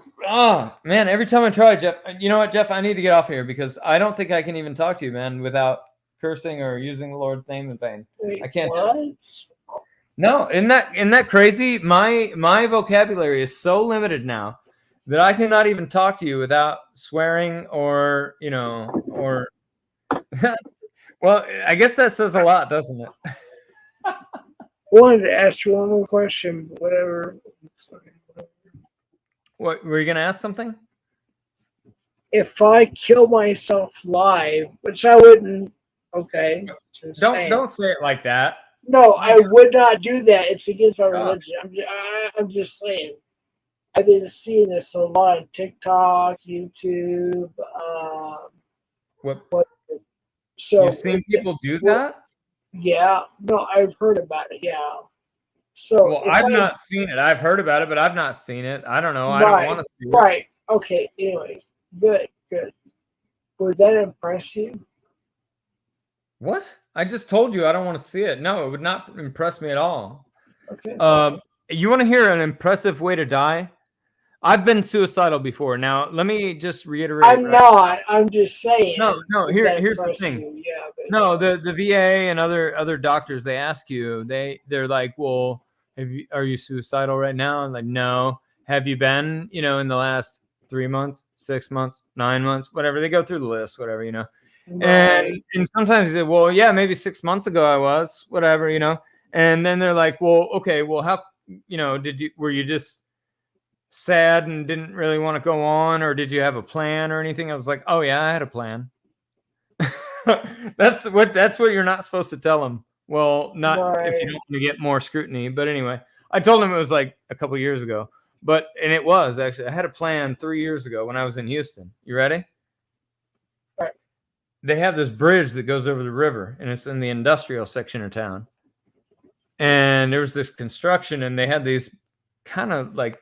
man. Every time I try, Jeff, you know what, Jeff, I need to get off here because I don't think I can even talk to you, man, without cursing or using the Lord's name in vain. Wait, I can't. what? No, isn't that crazy? My vocabulary is so limited now that I cannot even talk to you without swearing or, you know, or well, I guess that says a lot, doesn't it? Wanted to ask you one more question. Whatever. What were you gonna ask something? If I kill myself live, which I wouldn't. Okay. Don't say it like that. No, I would not do that. It's against my Oh. religion. I'm just saying. I've been seeing this a lot on TikTok, YouTube. What? So You've seen people do that? Yeah, no, I've heard about it. Yeah. So Well, I've not seen it. I've heard about it, but I've not seen it. I don't know. I Right, don't want to see it. right. Okay. Anyway, good. Would that impress you? What? I just told you I don't want to see it. No, it would not impress me at all. Okay. You want to hear an impressive way to die? I've been suicidal before. Now, let me just reiterate. I'm not. I'm just saying. No. Would that Here's the impress thing. you? Yeah. But No, the VA and other doctors, they ask you. They're like, well, are you suicidal right now? And like, no. Have you been? You know, in the last 3 months, 6 months, 9 months, whatever. They go through the list, whatever, you know. Right. And sometimes you say, well, yeah, maybe 6 months ago I was, whatever, you know. And then they're like, well, okay, well, how, you know, were you just sad and didn't really want to go on, or did you have a plan or anything? I was like, oh yeah, I had a plan. that's what you're not supposed to tell them. Well, not if you don't want to get more scrutiny, but anyway, I told him it was like a couple years ago, and it was actually, I had a plan 3 years ago when I was in Houston. You ready? Right. They have this bridge that goes over the river, and it's in the industrial section of town. And there was this construction, and they had these kind of like,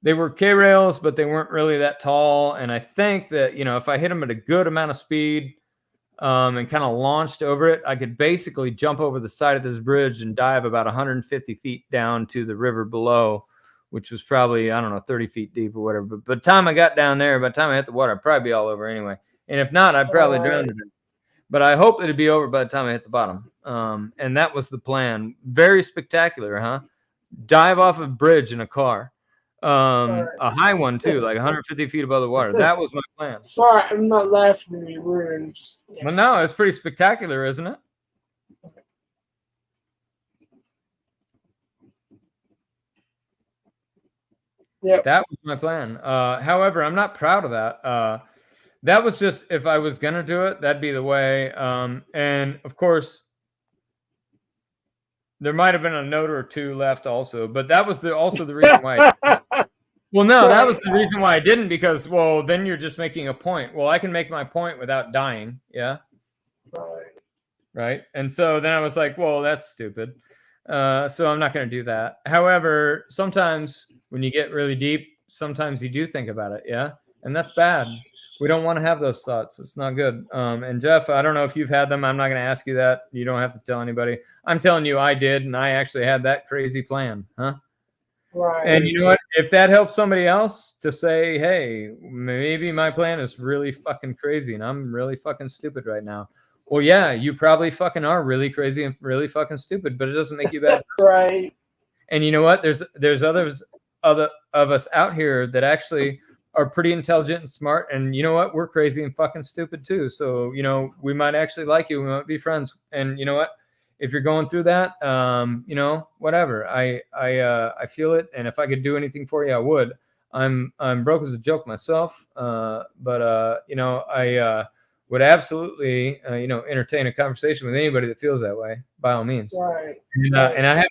they were K-rails, but they weren't really that tall. And I think that, you know, if I hit them at a good amount of speed and kind of launched over it, I could basically jump over the side of this bridge and dive about 150 feet down to the river below, which was probably, I don't know, 30 feet deep or whatever. But by the time I got down there, by the time I hit the water, I'd probably be all over anyway. And if not, I'd probably drown to death. but I hope it'd be over by the time I hit the bottom. And that was the plan. Very spectacular, huh? Dive off a bridge in a car. A high one too, like 150 feet above the water. That was my plan. Sorry, I'm not laughing at your wounds. Yeah. Well, no, it's pretty spectacular, isn't it? Yep. That was my plan. However, I'm not proud of that. That was just, if I was gonna do it, that'd be the way. And of course, there might have been a note or two left also, but that was also the reason why. Well, no, that was the reason why I didn't, because, well, then you're just making a point. Well, I can make my point without dying. Yeah. Right. And so then I was like, well, that's stupid. So I'm not going to do that. However, sometimes when you get really deep, sometimes you do think about it. Yeah. And that's bad. We don't want to have those thoughts. It's not good. And Jeff, I don't know if you've had them. I'm not going to ask you that. You don't have to tell anybody. I'm telling you, I did. And I actually had that crazy plan. Huh? Right. And you know what? If that helps somebody else to say, hey, maybe my plan is really fucking crazy and I'm really fucking stupid right now. Well, yeah, you probably fucking are really crazy and really fucking stupid, but it doesn't make you bad. Right. And you know what? There's other of us out here that actually are pretty intelligent and smart. And you know what? We're crazy and fucking stupid too. So, you know, we might actually like you. We might be friends. And you know what? If you're going through that, you know, whatever. I feel it, and if I could do anything for you, I would. I'm broke as a joke myself, but you know, I would absolutely, you know, entertain a conversation with anybody that feels that way, by all means. Right. And I have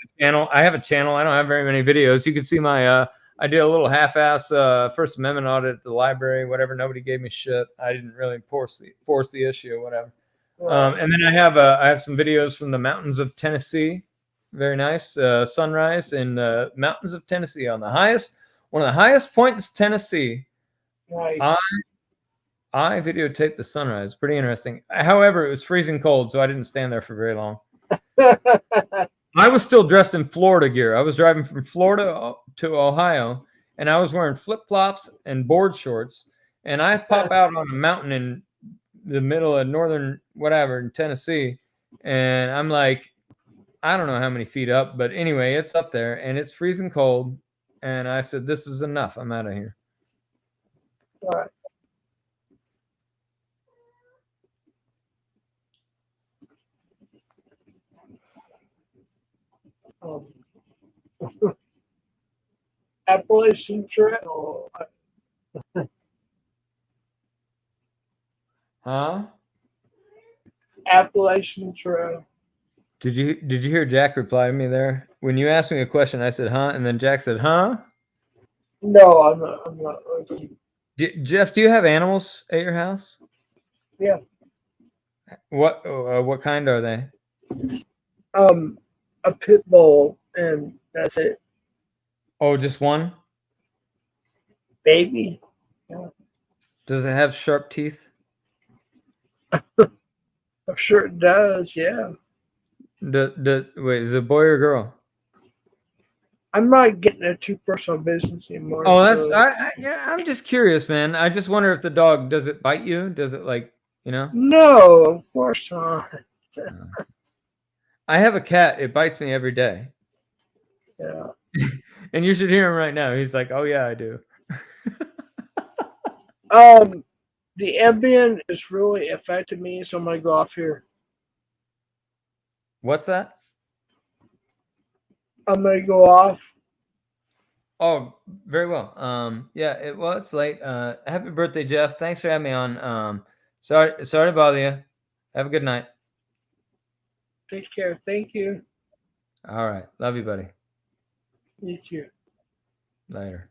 a channel. I don't have very many videos. You can see my. I did a little half-ass First Amendment audit at the library. Whatever. Nobody gave me shit. I didn't really force the issue or whatever. And then I have some videos from the mountains of Tennessee. Very nice. Sunrise in the mountains of Tennessee on one of the highest points, Tennessee. Nice. I videotaped the sunrise. Pretty interesting. However, it was freezing cold, so I didn't stand there for very long. I was still dressed in Florida gear. I was driving from Florida to Ohio, and I was wearing flip-flops and board shorts. And I pop out on a mountain in the middle of northern whatever in Tennessee, and I'm like, I don't know how many feet up, but anyway, it's up there and it's freezing cold. And I said, this is enough. I'm out of here. Right. Appalachian Trail. Huh? Appalachian Trail. Did you hear Jack reply to me there? When you asked me a question, I said, huh? And then Jack said, huh? No, I'm not looking. Jeff, do you have animals at your house? Yeah. What kind are they? A pit bull, and that's it. Oh, just one? Baby. Yeah. Does it have sharp teeth? I'm sure it does, yeah. Wait, is it a boy or a girl? I'm not getting into too personal business anymore. Oh, that's I'm just curious, man. I just wonder if the dog, does it bite you? Does it, like, you know? No, of course not. I have a cat. It bites me every day. Yeah. And you should hear him right now. He's like, oh yeah, I do. The Ambien is really affecting me, so I'm gonna go off here. What's that? I'm gonna go off. Oh, very well. Yeah, it's late. Happy birthday, Jeff. Thanks for having me on. Sorry to bother you. Have a good night. Take care. Thank you. All right. Love you, buddy. You too. Later.